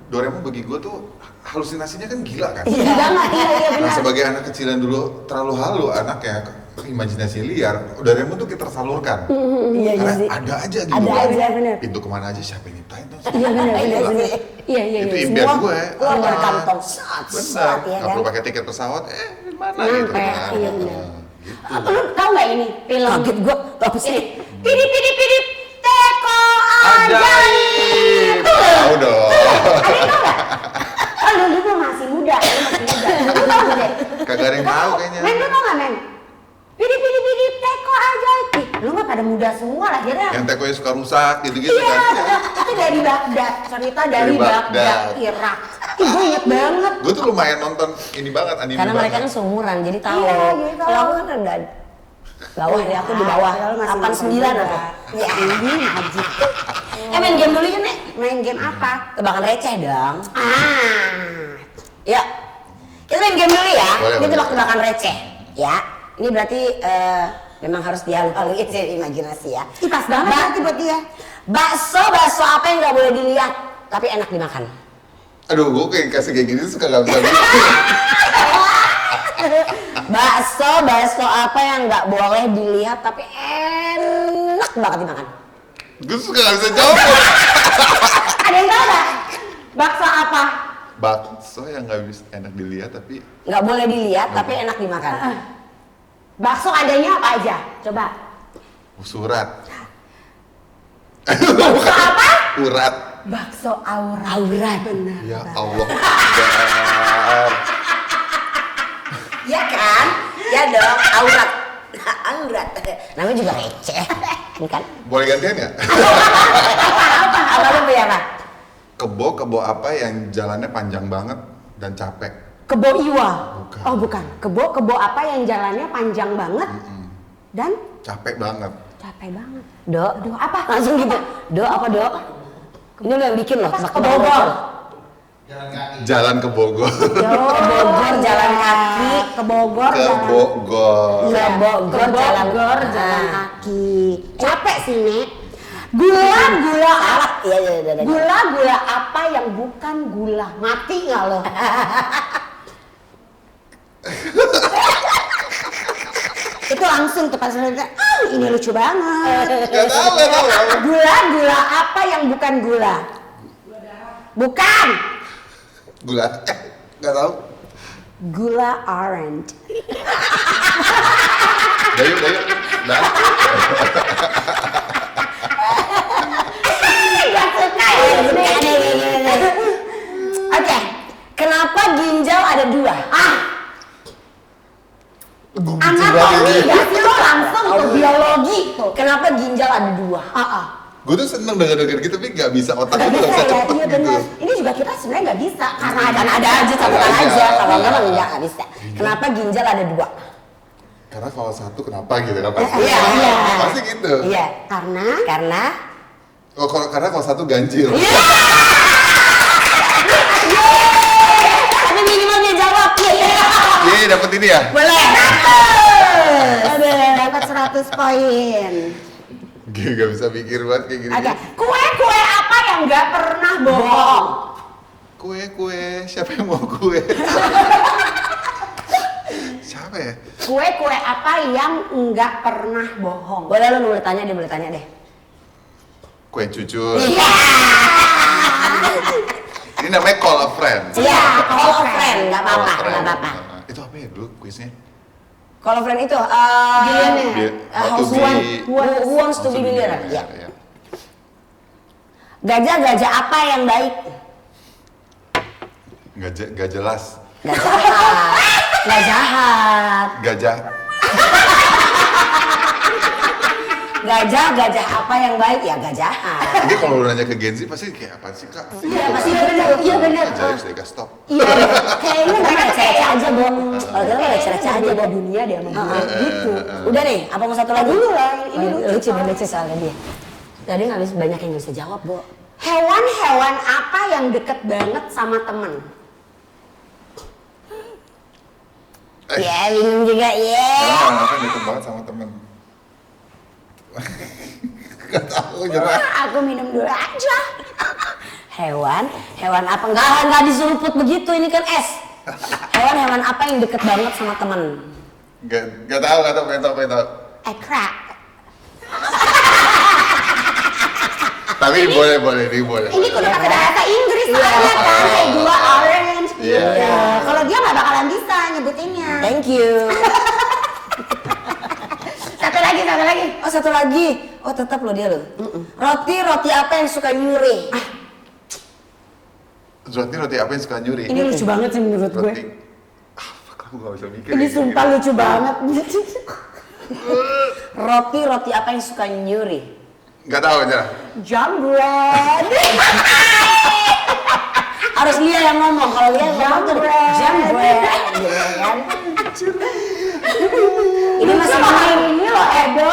Doraemon bagi gue tuh halusinasinya kan gila kan. Iya banget, iya Nah benar. sebagai anak kecil yang dulu terlalu halu anaknya, imajinasi liar, Doraemon tuh kita tersalurkan. Iya Karena sih. ada aja gitu. Ada kan. aja, bener. Pintu kemana aja siapa yang nyiptain tuh. Iya benar benar. Iya Itu impian Semua gue. keluar dari Ah, kantong saat Benar. ya Nggak kan. perlu pakai tiket pesawat. Mana Nyampe, gitu kan. iya benar. Gitu. Lu tau nggak ini film? Kaget gua, apa sih? Pidip pidip pidip teko ajaib. Ajaib. Tahu dong. Oh lu dulu masih muda, lu masih muda. Lu tau nggak, Den? Kagak ada yang tahu kayaknya. Men, lu tau nggak, Men? Pidip pidip pidip teko ajaib. Ih, lu mah pada muda semua lah, kira. Yang tekonya suka rusak gitu-gitu Iya, kan. itu dari Baghdad, cerita dari Dari Baghdad. Baghdad, Irak. Ih, gue inget banget. Gue tuh lumayan nonton ini banget, anime Karena mereka kan banget. seumuran, jadi tahu. Iya, jadi tahu. Kalau aku kan udah bawah ya, aku di bawah. Padahal masih 89 muda. aku. Ya, ini haji. Main game dulu ya, Nek. Main game apa? Tebakan receh dong. Ah, Ya. Kita main game dulu ya. Boleh, Ini boleh. tebak-tebakan receh. Ya. Ini berarti memang harus dihalu-haluin sih imajinasi ya. ih, pas banget nanti buat dia. Bakso apa yang nggak boleh dilihat tapi enak dimakan? Aduh, gue kayak kasih kayak gini suka gak bisa gitu. Bakso apa yang nggak boleh dilihat tapi enak banget dimakan? Gue suka gak bisa jawab. Ada yang tahu nggak? Bakso apa? Bakso yang gak bisa enak dilihat tapi Nggak boleh dilihat tapi enak dimakan. Bakso adanya apa aja? Coba. surat. Bakso apa? Urat. Bakso aurat. Aurat. Benar. Ya Allah. Akbar. Ya kan? Ya dong, aurat. Aurat. Namanya juga receh. Bukan? Boleh gantian nggak? Apa lu punya apa? Kebo apa yang jalannya panjang banget dan capek? Kebo Iwa. Bukan. Oh bukan. Kebo apa yang jalannya panjang banget dan Capek banget. capek banget. Dok. Aduh, apa? Langsung gitu. Dok apa dok? Ini lo yang bikin loh. Apa? tebak-tebakan Kebogor. bocor. Jalan ke Bogor. Ke Bogor jalan kaki. Ke Bogor Ke jalan Bogor. Ke Bogor jalan jalan Ah. kaki. Capek sih, Nek. Gula apa? Iya. Gula apa yang bukan gula? Mati nggak lo? Itu langsung tuh pas lihat, ini lucu banget. Gak tahu. Gula apa yang bukan gula? Bukan. Gula. Gak tahu. Gula aren. Dayu. Nah. Gak suka ya. Oke. Kenapa ginjal ada 2? Anatomi gak sih lo langsung tuh biologi tuh. Kenapa ginjal ada 2? Gue tuh seneng denger gitu tapi gak bisa otak Gak gue bisa gak bisa ya, cepet iya gitu. benar. Ini juga kita sebenarnya nggak bisa karena Ada aja satu Ada aja. aja. Kalau enggak bisa. Kenapa ginjal ada 2? Karena kalau satu kenapa gitu kan pasti. Iya. Pasti gitu. Iya. karena Oh, karena kalau satu ganjil. Tapi minimal dia jawab. Iya, dapet ini ya. Boleh. dapat 100 poin. Gue gak bisa pikir banget kayak gini. Oke, kue apa yang nggak pernah bohong? Kue, siapa yang mau kue? Siapa ya? Kue apa yang nggak pernah bohong? Boleh lu boleh tanya deh. Kue cucur. Iya. Ini namanya call a friend. Iya, call a friend, enggak Call a apa-apa, friend. enggak apa-apa. Itu apa ya dulu kuisnya? Call a friend itu How to be- who wants to be millionaire? Ya. Ya. Gajah apa yang baik? Gak jelas. Gak jahat. Gak jahat. Gajah. Gajah apa yang baik? Ya gak jahat. Ini kalau lu nanya ke Gen Z pasti kayak apa sih kak? Iya pasti benar. Jadi sudah gas stop. Iya, kayaknya mereka receh aja, Bo. Kalau kita receh aja, Bo. Dunia dia sama gue gitu. Udah nih, apa mau satu lagi? Dulu lah, ini lucu soalnya dia. Tadi nggak bisa banyak yang bisa jawab, Bo. Hewan apa yang deket banget sama temen? Ya, minum juga, ya. Karena kan deket banget sama temen. Gak tahu nyerah. Aku minum dulu aja. Hewan apa? Nggak diseruput begitu, ini kan es. Hewan apa yang deket banget sama temen? Gak tahu, pengen tahu. Crab. Tapi boleh. Ini kudu pakai bahasa Inggris soalnya kan. Kayak gula orange. Iya. Kalau dia nggak bakalan bisa nyebutinnya. Thank you. Satu lagi. Oh, satu lagi. Oh, tetap lo dia lo. Roti apa yang suka nyuri? Roti apa yang suka nyuri? Ini lucu banget sih menurut gue. Roti. Kamu gak bisa mikir. Ini kayak sumpah gini. lucu banget. Roti apa yang suka nyuri? Gak tahu nyerah. Jam bread. Harus Lia yang ngomong. Kalau Lia yang ngomong tuh jam bread, gitu kan? Ini masih mending, Ini lo Edo.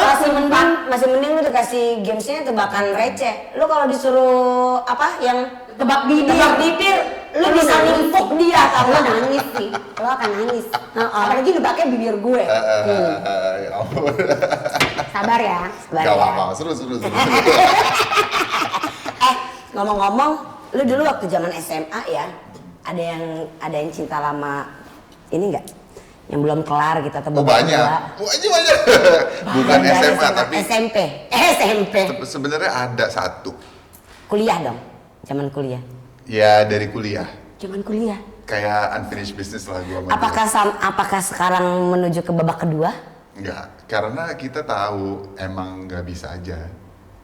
masih mending lu dikasih gamesnya tebakan receh. Lu kalau disuruh apa yang Tebak bibir. lu bisa nimpuk dia Lo karena nangis sih. Lo akan nangis. Apalagi nebaknya bibir gue. Ya ampun. Sabar ya. Sabar Gak ya. apa-apa, seru. Ngomong-ngomong, lu dulu waktu zaman SMA ya, ada yang cinta lama ini enggak? Yang belum kelar gitu atau Oh babak banyak. kedua? Banyak. Bukan Dari SMA tapi SMP. sebenarnya ada satu. Kuliah dong, zaman kuliah. Ya dari kuliah. Zaman kuliah. Kayak unfinished business lah gua sama dia. Apakah sekarang menuju ke babak kedua? Enggak, karena kita tahu emang nggak bisa aja.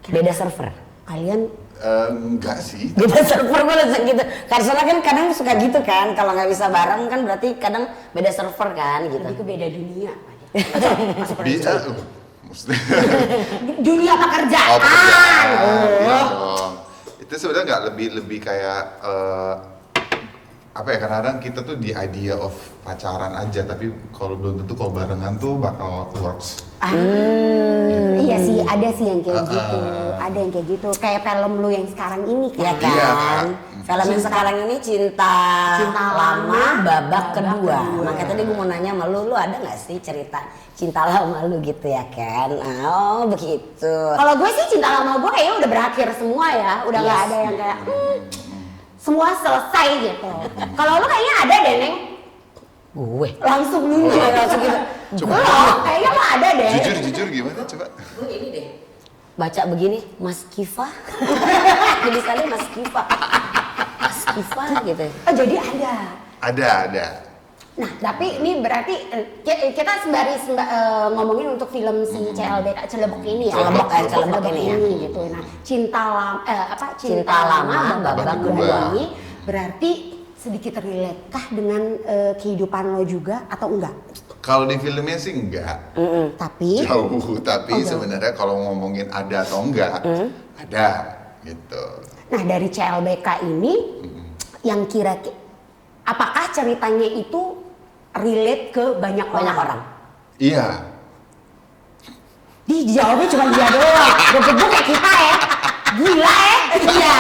Beda server. Kalian Enggak sih. beda server gue gitu. Karena kan kadang suka gitu kan, kalau nggak bisa bareng kan berarti kadang beda server kan gitu. Lebih ke beda dunia. Bisa, mesti. Dunia pekerjaan. Oh, pekerjaan. Iya Oh. dong. Itu sebenarnya nggak lebih kayak apa ya, kadang-kadang kita tuh di idea of pacaran aja, tapi kalau belum tentu kalau barengan tuh bakal works. Iya sih, ada sih yang kayak gitu. Ada yang kayak gitu. Kayak film lu yang sekarang ini kan. Iya kan? Iya, Kak. Film yang sekarang ini cinta lama babak kedua. Makanya tadi gue mau nanya sama lu ada nggak sih cerita cinta lama lu gitu ya kan? Oh begitu. Kalau gue sih cinta lama gue kayaknya udah berakhir semua ya, udah nggak ada yang kayak semua selesai gitu. Kalau lu kayaknya ada deh Neng, Gue. langsung nunjuk Langsung gitu. Coba. Lo kayaknya lo ada deh. Jujur gimana coba? Gue ini deh. Baca begini, Mas Kifa. Tulisannya Mas Kifa. Mas Kifa gitu. Oh jadi ada. Ada. Nah tapi ini berarti kita sembari ngomongin untuk film si CLBK Celebok ini ya. Celebok ini ya. Gitu. Nah cinta Cinta lama babak babak kedua kedua. ini berarti sedikit relate kah dengan kehidupan lo juga atau enggak? Kalau di filmnya sih enggak. Tapi Jauh, tapi sebenarnya kalau ngomongin ada atau enggak, ada gitu. nah dari CLBK ini yang kira-kira apakah ceritanya itu relate ke banyak orang? Iya. Dijawabnya cuma dia doang. Gebuk kayak kita ya. Gila ya. Iya.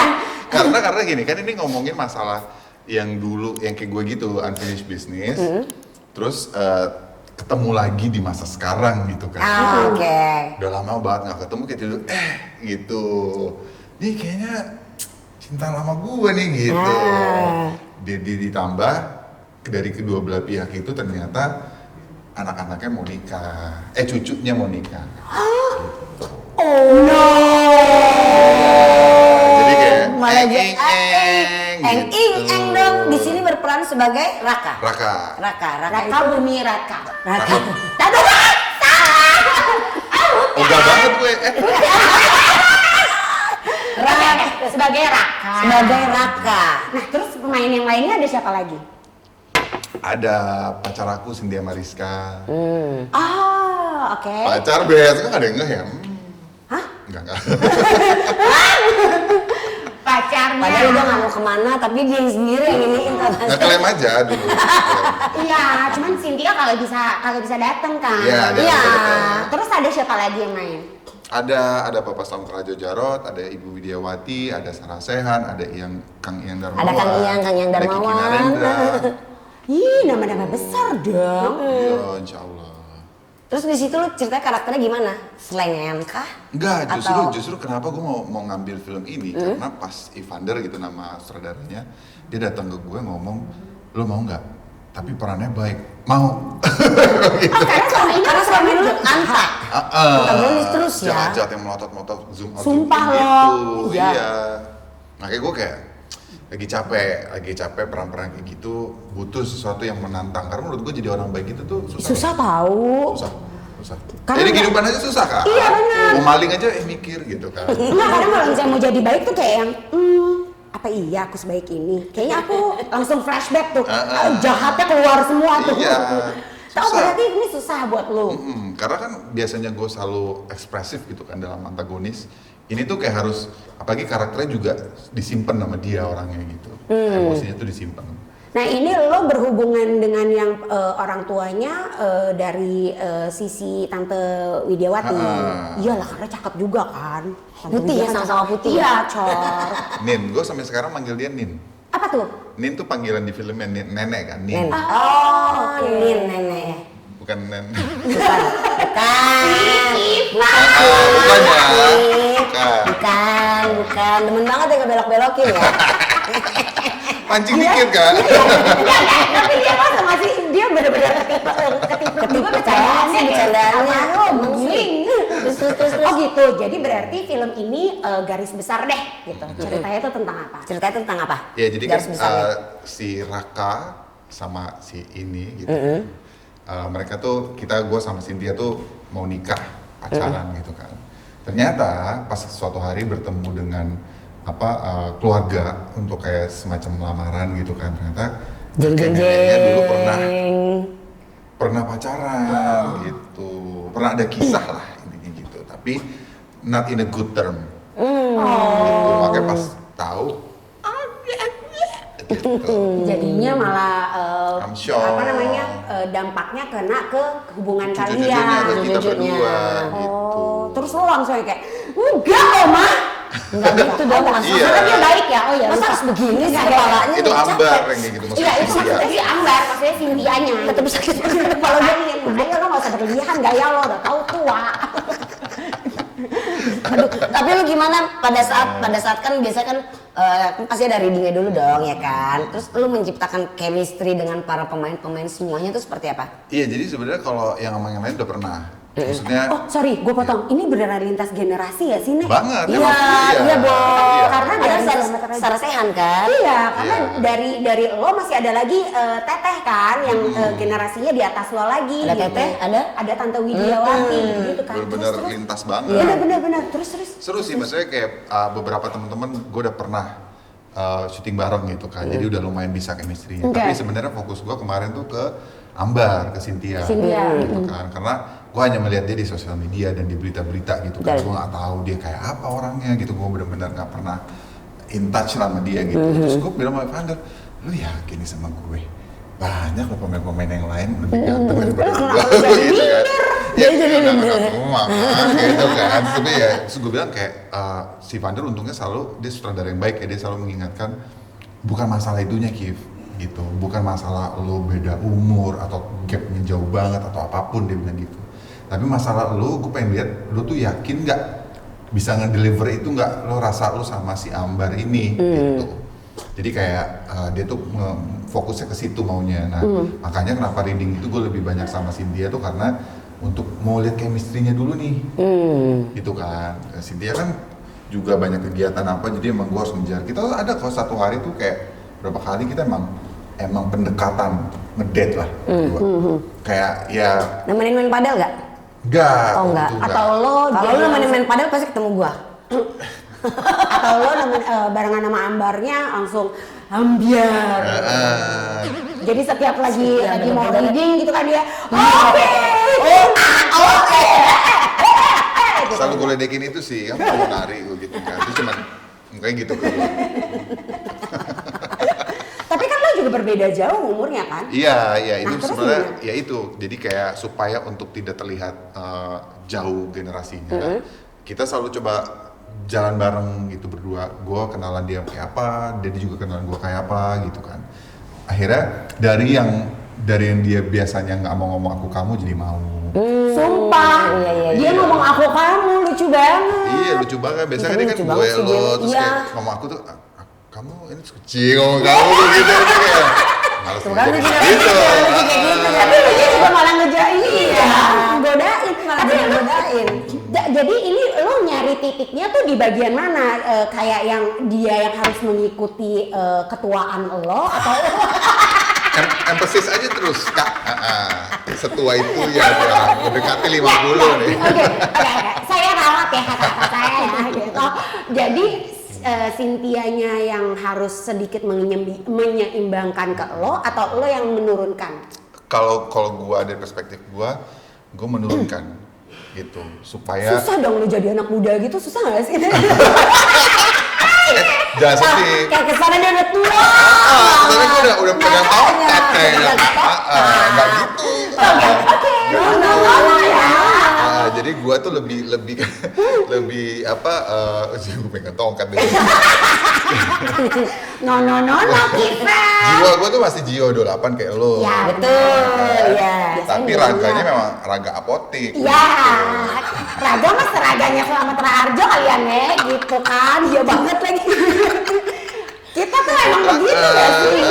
Karena gini kan ini ngomongin masalah yang dulu yang kayak gue gitu unfinished business. Terus ketemu lagi di masa sekarang gitu kan. Oke. Udah lama banget nggak ketemu kayak dulu gitu. Nih kayaknya cinta lama gue nih gitu. Ditambah dari kedua belah pihak itu ternyata anak-anaknya mau nikah, cucunya mau nikah. Jadi kayak Malah eng eng dong. Di sini berperan sebagai Raka. Raka Bumi Raka. Raka. Ogah banget gue. Sebagai Raka. Sebagai Raka. Nah terus pemain yang lainnya ada siapa lagi? Ada pacar aku Cynthia Mariska. Oh oke. Pacar biasa kan ada yang ngeh ya. Hah? Enggak. Pacarnya. Padahal udah nggak mau kemana, tapi dia sendiri yang iniin kan. Ngeklaim aja dulu. Iya, cuman Cynthia kalau bisa datang kan. Iya, ada yang bisa datang. Terus ada siapa lagi yang main? Ada Papa Samprajo Jarot, ada Ibu Widiawati, ada Sarah Sehan, ada Kang Iyang Darmawan. Ada Kang Iyang ada Kiki Darmawan. Narendra. Ih, nama-nama besar dong. Iya, insya Allah. Terus di situ lu ceritanya karakternya gimana? Selengean kah? Enggak, Atau- justru kenapa gue mau ngambil film ini karena pas Evander gitu nama sutradaranya, dia datang ke gue ngomong, lo mau nggak? Tapi perannya baik, mau. Karena selama ini lu antak. Antagonis terus ya. Jahat-jahat yang melotot-melotot zoom out Sumpah zoom in loh. gitu. Iya. Iya. Makanya gue kayak lagi capek peran-peran kayak gitu butuh sesuatu yang menantang karena menurut gue jadi orang baik gitu tuh susah tahu. susah Karena jadi nggak- kehidupan aja susah kan. Iya, benar. Mau maling aja mikir gitu kan. Enggak, kadang kalau misalnya mau jadi baik tuh kayak yang apa iya aku sebaik ini? Kayaknya aku langsung flashback tuh. Jahatnya keluar semua tuh. Iya. Tahu Susah. berarti ini susah buat lu. Karena kan biasanya gue selalu ekspresif gitu kan dalam antagonis. Ini tuh kayak harus, apalagi karakternya juga disimpan sama dia orangnya gitu. Emosinya tuh disimpan. Nah ini lo berhubungan dengan yang orang tuanya dari sisi Tante Widiawati. Iyalah karena cakep juga kan. Tante Putih ya, Widiawati sama-sama cakep. putih Iya, ya. Cor. Nin, gue sampai sekarang manggil dia Nin. Apa tuh? Nin tuh panggilan di filmnya nenek kan, Nin. Nen. Oh, Nin nenek. Bukan Nen. Bukan. Bukan ya. Bukan. Bukan. Demen banget ya ngebelok-belokin ya. Pancing dikit kan. Tapi dia masa masih dia benar-benar ketipu Percaya sih bercandaannya. sama lo, menggiling. Terus. Oh gitu, jadi berarti film ini garis besar deh gitu. Ceritanya tuh tentang apa? Ceritanya tentang apa? Ya jadi kan Garis besarnya. si Raka sama si ini gitu. Mereka tuh gue sama Cynthia tuh mau nikah pacaran gitu kan. Ternyata pas suatu hari bertemu dengan keluarga untuk kayak semacam lamaran gitu kan. Ternyata Jeng jeng kakek neneknya dulu pernah jeng. pernah pacaran gitu, pernah ada kisah lah intinya gitu, tapi not in a good term. Gitu. Makanya pas tahu gitu. Jadinya malah I'm sure. apa namanya dampaknya kena ke hubungan Cucu-cucunya kalian. ke kita cucu-cucunya. berdua gitu. Terus lo langsung kayak enggak kok mah. Enggak gitu dong, maksudnya Iya. Dia baik ya. Oh ya. masa harus begini sih kepalanya Itu udah Ambar capek. yang kayak gitu Iya maksudnya. itu maksudnya si Ambar, maksudnya Cynthia-nya. Tapi sakit. Kalau dia ingin makanya lo gak usah berlebihan gaya lo udah tahu tua. Aduh, tapi lu gimana pada saat kan biasa kan pasti ada readingnya dulu dong ya kan. Terus lu menciptakan chemistry dengan para pemain-pemain semuanya itu seperti apa? Iya, jadi sebenarnya kalau yang sama yang lain udah pernah. Maksudnya Oh sorry, gue potong. Ini beneran lintas generasi ya sih Nek? banget. Iya, emang, iya, Bo. Iya. Karena Ada dari sarasehan kan? Iya, karena Iya. dari lo masih ada lagi Teteh kan yang generasinya di atas lo lagi. Ada gitu. Teteh, ada? Ada Tante Widiawati gitu kan. Bener-bener Terus, lintas banget. Iya bener-bener terus. Seru sih, maksudnya kayak beberapa teman-teman gue udah pernah syuting bareng gitu kan, jadi udah lumayan bisa chemistry-nya. Oke. Tapi sebenarnya fokus gue kemarin tuh ke Ambar, ke Cynthia, Cynthia. gitu kan, karena gue hanya melihat dia di sosial media dan di berita-berita gitu kan, Betul. gue nggak tahu dia kayak apa orangnya gitu, gue bener-bener nggak pernah in touch sama dia gitu. Terus gue bilang sama Evander, lu yakin nih sama gue? Banyak loh pemain-pemain yang lain lebih ganteng daripada gue gitu kan. Ya jadi gitu kan. Tapi ya, terus gue bilang kayak si Vander untungnya selalu dia sutradara yang baik ya, dia selalu mengingatkan bukan masalah itunya Kif gitu, bukan masalah lo beda umur atau gapnya jauh banget atau apapun, dia bilang gitu. Tapi masalah lo, gue pengen lihat lo tuh yakin nggak bisa ngedeliver itu, nggak lo rasa lo sama si Ambar ini gitu. Jadi kayak dia tuh fokusnya ke situ maunya. Nah makanya kenapa reading itu gue lebih banyak sama Cynthia tuh karena untuk mau lihat chemistry-nya dulu nih, gitu kan. Cynthia kan juga banyak kegiatan apa, jadi emang gue harus ngejar. Kita ada kok satu hari tuh kayak berapa kali kita emang pendekatan ngedate lah, berdua. Kayak ya Nemenin main padel gak? enggak. Oh, enggak. itu Atau lo Kalau lu nemenin main padel pasti ketemu gua. atau lo barengan sama Ambarnya langsung ambiar. Jadi setiap lagi mau reading gitu kan dia, oke. Selalu gue ledekin itu sih, kamu mau nari gue gitu kan. Terus cuman kayak gitu kan. Tapi kan lo juga berbeda jauh umurnya kan? Iya, itu Nah, terus sebenarnya gimana? ya itu. Jadi kayak supaya untuk tidak terlihat jauh generasinya, kita selalu coba jalan bareng gitu berdua. Gue kenalan dia kayak apa, dia juga kenalan gue kayak apa gitu kan. Akhirnya dari yang dia biasanya nggak mau ngomong aku kamu jadi mau. Sumpah, dia ngomong aku kamu lucu banget. Iya lucu banget. Biasanya dia kan lucu gue banget sih lo dia. terus Iya. kayak ngomong aku tuh kamu ini kecil ngomong kamu gitu kayak. Males Tuh kan gitu. lucu Gitu. kayak gitu. Tapi dia juga malah ngejain ya, godain. Malah Tapi dia emang- godain. Jadi ini lo nyari titiknya tuh di bagian mana? Kayak yang dia yang harus mengikuti ketuaan lo atau Emphasis aja terus kak. Setua itu ya mendekati 50 nih. Oke. Saya rawat ya kata-kata saya ya gitu. Jadi Cynthia-nya yang harus sedikit menyeimbangkan ke lo atau lo yang menurunkan? Kalau gua dari perspektif gua menurunkan gitu supaya Susah dong lo jadi anak muda gitu, susah gak sih? jangan sedih. Kayak kesana dia udah tua. Tapi gua udah pegang tongkat kayaknya. Enggak gitu. Oke. Jadi gua tuh lebih apa gua pegang tongkat deh. No, Kifa. Jiwa gua tuh masih jiwa 28 kayak lo. Ya, Betul, ya. Tapi raganya memang raga apotik. Ya, raga mah seraganya Selamat Raharjo kalian ya, gitu kan, dia banget lagi. Kita tuh emang begitu gak sih?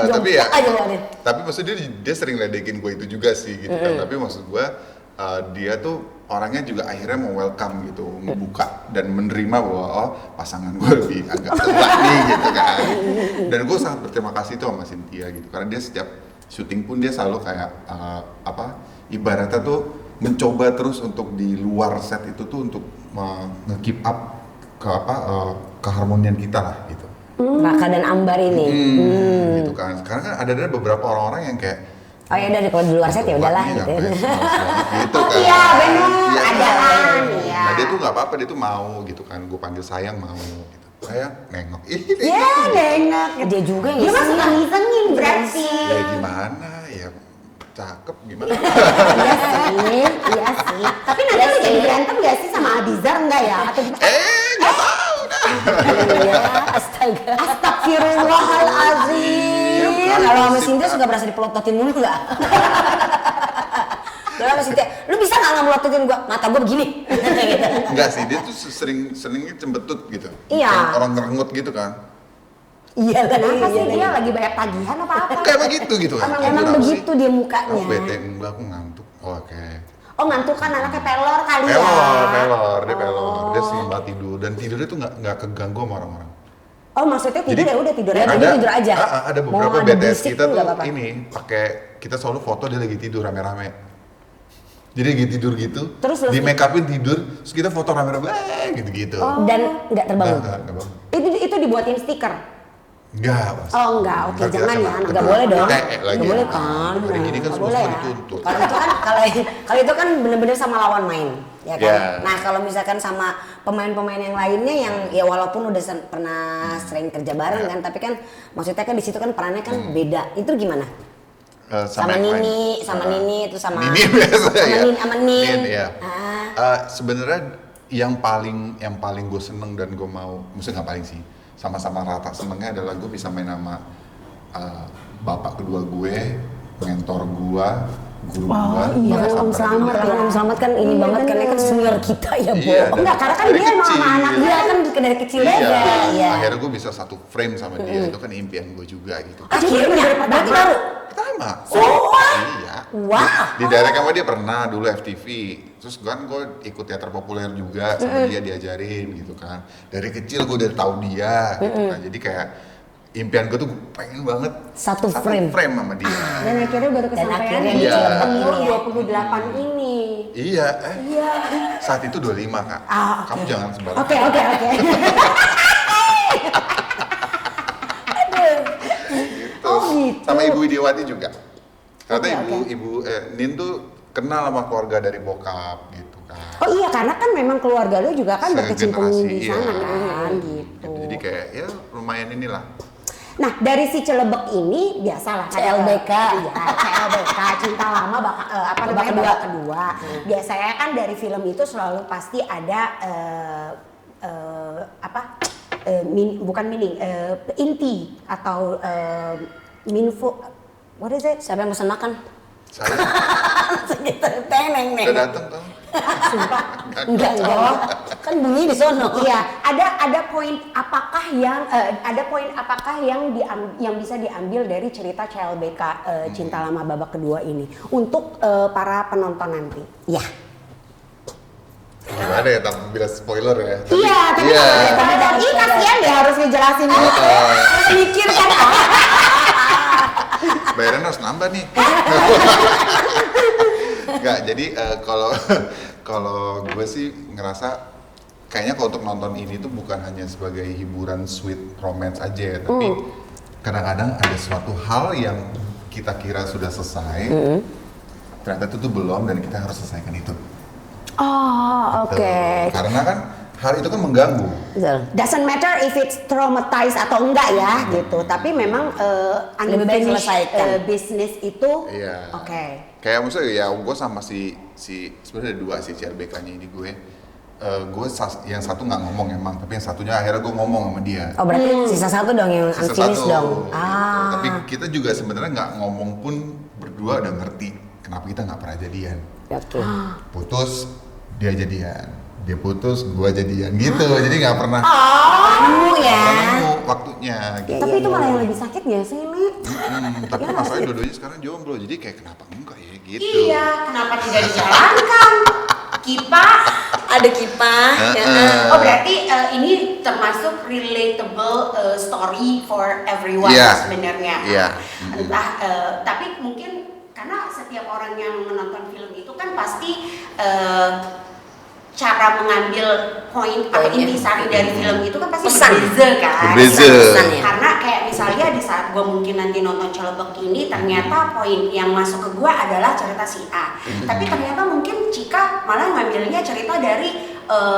Tapi ya, Aja lu, Adit. tapi maksudnya dia sering ledekin gue itu juga sih gitu kan. Tapi maksud gue dia tuh orangnya juga akhirnya mau welcome gitu, membuka dan menerima bahwa oh pasangan gue lebih agak tua nih gitu kan. Dan gue sangat berterima kasih tuh sama Cynthia gitu, karena dia setiap syuting pun dia selalu kayak ibaratnya tuh mencoba terus untuk di luar set itu tuh untuk nge-keep up ke keharmonian kita lah gitu. Raka dan Ambar ini. Gitu kan. Karena kan ada beberapa orang-orang yang kayak Oh ya udah kalau di luar set ya udahlah Iya, gitu. ngapain, males banget gitu Oh kan. iya, bener. Iya, Ada kan. kan, iya. Nah dia tuh nggak apa-apa, dia tuh mau gitu kan. Gue panggil sayang mau gitu. Sayang nengok. Ih, Ya, nengok. Dia juga yang Dia mah ngisengin. suka ngisengin berarti. ya gimana ya, cakep gimana. Iya sih, iya sih. Tapi nanti Iya lu jadi sih. berantem gak sih sama Abizar enggak ya? Atau Nggak tahu dah. Iya, astaga. Astagfirullahalazim. Iya, Kalau sama Sip, Cynthia Kak. suka berasa dipelototin mulu nggak? Kalau sama Cynthia, lu bisa nggak melototin gua? Mata gua begini. Gitu. Enggak sih, dia tuh seringnya cembetut gitu. Iya. Kayak orang ngerengut gitu kan. Iya lah. Kenapa sih iya, dia iya. lagi banyak tagihan apa apa? Kayak begitu gitu kan. Emang Kenapa begitu sih? dia mukanya. Aku bete, enggak aku ngantuk. Oh, oke. Oh ngantuk kan anaknya pelor kali ya? Dia pelor. Dia sering banget tidur dan tidurnya tuh nggak keganggu sama orang-orang. Oh maksudnya tidur ya udah tidur Ya, aja. jadi tidur aja. Ada Mau beberapa ada BTS bisik kita tuh tuh nggak apa-apa. ini pakai kita selalu foto dia lagi tidur rame-rame. Jadi lagi tidur gitu, Terus lu- di make upin tidur, terus kita foto rame-rame gitu-gitu. Dan nggak terbangun. Nggak bangun. Itu dibuatin stiker. Enggak, Mas. Oh, enggak. Oke, Ntar kita jangan ya, kena- anak. Nggak boleh dong. TE lagi. Nggak boleh kan. Hari gini kan Nggak semua boleh ya. dituntut. Kalau itu kan bener-bener sama lawan main, ya kan. Ya. Nah kalau misalkan sama pemain-pemain yang lainnya yang ya walaupun udah pernah sering kerja bareng Ya. kan, tapi kan maksudnya kan di situ kan perannya kan beda. Itu gimana? Sama yang lain. Nini, sama Nini itu sama Nini biasa sama ya. Nin, sama Nin. ya. Ah. Sebenarnya yang paling gue seneng dan gue mau, maksudnya nggak paling sih, sama-sama rata senengnya adalah gue bisa main sama bapak kedua gue, mentor gue, guru gue. Iya kan Om Slamet, kan Om Slamet kan ini Iya, banget kan bener. dia kan senior kita ya, Bo. Iya, Enggak, karena kan dari dia emang sama kecil. anak Iya kan dari kecil Iya, aja. Iya. akhirnya gue bisa satu frame sama dia, itu kan impian gue juga gitu. Akhirnya berarti baru. Pertama. Wah. Iya. Wah. Di daerah sama dia pernah dulu FTV. Terus kan gue ikut teater populer juga sama dia diajarin gitu kan. Dari kecil gue udah tahu dia gitu kan. Jadi kayak impian gue tuh pengen banget Satu frame. sama dia. Dan akhirnya baru kesampaian akhirnya di dia umur ini ya. 28 ini. Iya, Iya. saat itu 25 Kak. Ah, oke. Kamu jangan sembarangan. Oke. Gitu. Oh, gitu. Sama Ibu Widiawati juga. Ternyata Oke, ibu Nin tuh kenal sama keluarga dari bokap gitu kan. Oh iya, karena kan memang keluarga lu juga kan berkecimpung di Segenerasi, sana iya. kan gitu. Jadi kayak ya lumayan inilah. Nah, dari si Celebek ini biasalah CLBK. Iya, CLBK Cinta Lama apa namanya Babak babak kedua. Biasanya kan dari film itu selalu pasti ada bukan meaning, inti atau minfo, what is it? Siapa yang pesen makan? Saya Segitu teneng udah datang tuh. Sumpah. Enggak. Kan bunyi di sono. Iya, ada poin apakah yang bisa diambil dari cerita CLBK Cinta Lama babak kedua ini untuk para penonton nanti? Ya. Gimana ya, tak bila spoiler ya. Iya, tapi ini kasihan ya harus ngejelasin ini. Harus mikir kan. Bayaran harus nambah nih. Enggak, jadi kalau gue sih ngerasa kayaknya kalau untuk nonton ini tuh bukan hanya sebagai hiburan sweet romance aja, tapi kadang-kadang ada suatu hal yang kita kira sudah selesai, ternyata itu tuh belum dan kita harus selesaikan itu. Oh, Gitu. oke. Karena kan hal itu kan mengganggu. Betul. Doesn't matter if it's traumatized atau enggak ya gitu, tapi memang Lebih baik unfinished selesaikan. business itu Iya. oke. Kayak maksudnya ya gue sama si sebenarnya ada dua sih CLBK-nya ini gue. Yang satu nggak ngomong emang, tapi yang satunya akhirnya gue ngomong sama dia. Oh berarti sisa satu dong yang Sisa unfinished satu. dong. Gitu. Tapi kita juga sebenarnya nggak ngomong pun berdua udah ngerti kenapa kita nggak pernah jadian. Oke. Putus, dia jadian. Dia putus, gua jadian gitu. Jadi nggak pernah Kamu ya. nemu waktunya. Gitu. Tapi itu malah yang lebih sakit ya sih, Mi? Tapi masalahnya dua-duanya sekarang jomblo. Jadi kayak kenapa enggak ya gitu. Iya, kenapa tidak dijalankan? Kipa. Ada kipas. Ya. Oh berarti ini termasuk relatable story for everyone Iya. sebenarnya. Iya. Entah, tapi mungkin karena setiap orang yang menonton film itu kan pasti cara mengambil poin atau Poinnya. intisari dari film itu kan pasti Pesan. berbeda kan. Berbeza. Pesan ya. Karena kayak misalnya di saat gue mungkin nanti nonton Celebek ini ternyata poin yang masuk ke gue adalah cerita si A. Tapi ternyata mungkin Cika malah ngambilnya cerita dari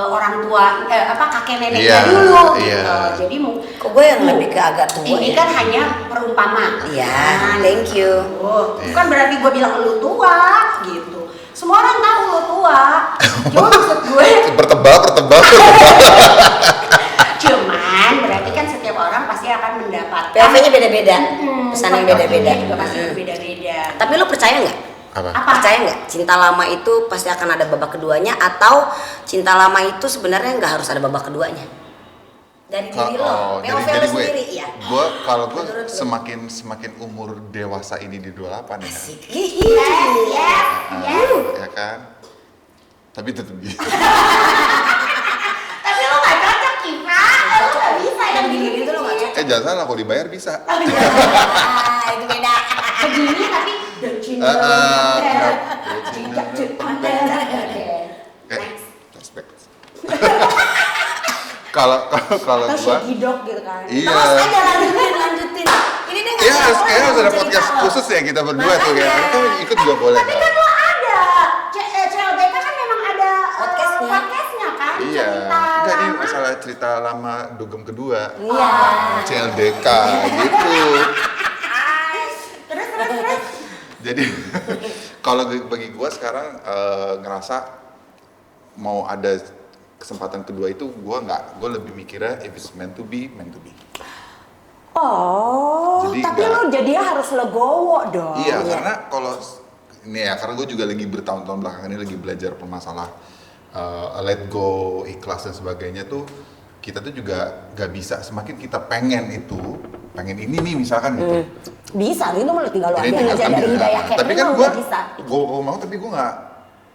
orang tua kakek neneknya Iya, dulu iya. gitu. Jadi Kok gue yang lebih ke agak tua ini ya? kan hanya perumpama. Iya, thank you. Bukan berarti gue bilang lu tua gitu. Semua orang tahu lu tua. Cuma maksud gue Bertebal. cuman berarti kan setiap orang pasti akan mendapatkan POV-nya beda-beda, pesan yang beda-beda. POV-nya juga pasti berbeda-beda. Tapi lu percaya nggak? Apa? Percaya nggak cinta lama itu pasti akan ada babak keduanya, atau cinta lama itu sebenarnya nggak harus ada babak keduanya? Dari diri lo, POV lo gue, sendiri ya. kalau gue Menurut lo? semakin umur dewasa ini di 28 ya. Asik. Yes. Ya kan? Tapi tetap gitu. Tapi lo gak cocok Kiva. Lo gak bisa yang Gini gini gitu lo nggak cocok. Jangan salah, kalau dibayar bisa. Itu beda. begini tapi dan cinta. Next. Flashback. Kalau Atau gua, Shaggy Dog gitu kan. iya. Terus aja lanjutin. Ini dia nggak Iya, tahu kayaknya harus ada cerita podcast lo. khusus ya kita berdua tuh ya. Makanya. Kan ikut juga boleh. Tapi kan lo ada. CLBK kan memang ada Podcastnya. podcastnya kan. Iya. Cerita Enggak, ini lama. masalah cerita lama dugem kedua. Iya. CLDK gitu. Terus. Jadi kalau bagi gua sekarang ngerasa mau ada kesempatan kedua itu gua lebih mikirnya if it's meant to be. Oh, Jadi tapi nggak- lo jadinya harus legowo dong. Iya, karena kalau ini ya, karena gue juga lagi bertahun-tahun belakangan ini lagi belajar permasalah let go, ikhlas dan sebagainya tuh, kita tuh juga gak bisa, semakin kita pengen ini nih misalkan gitu. Bisa, itu malah tinggal lo Ini ambil tinggal aja dari ambil. hidayah kayak Tapi gitu kan lo gue udah bisa. mau tapi gue nggak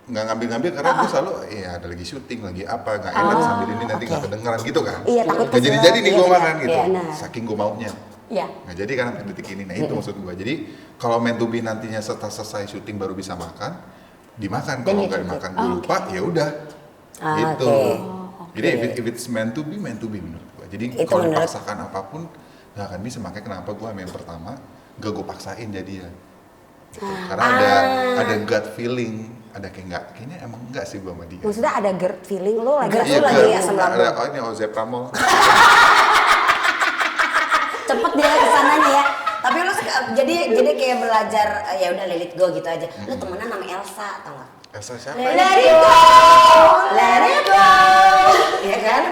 ngambil karena gue selalu ada lagi syuting lagi apa nggak enak sambil ini nanti nggak kedengeran gitu kan. Iya, takut Nggak kesel. jadi nih Iya, gue benar. makan gitu. Iya, nah. Saking gue maunya. Iya. Nggak jadi kan sampai detik ini. Nah itu maksud gue. Jadi kalau meant to be nantinya setelah selesai syuting baru bisa makan, dimakan. Dan Kalau ya nggak cukup. dimakan gue lupa ya udah. Gitu. Oke. Jadi if it's meant to be menurut gue. Jadi Itu kalau menurut- dipaksakan apapun nggak akan bisa. Makanya kenapa gue yang pertama gak gue paksain jadian. Gitu. Karena ada gut feeling, ada kayaknya emang enggak sih gue sama dia. Maksudnya ada GERD feeling lo lagi Iya, lagi gut. asam lambung. Ada ini Ozepramol. Cepet dia kesananya ya. Tapi lu jadi kayak belajar ya udah let it go gitu aja. Lu temenan sama Elsa, tau gak? Elsa siapa? Let it go, let it go, ya kan?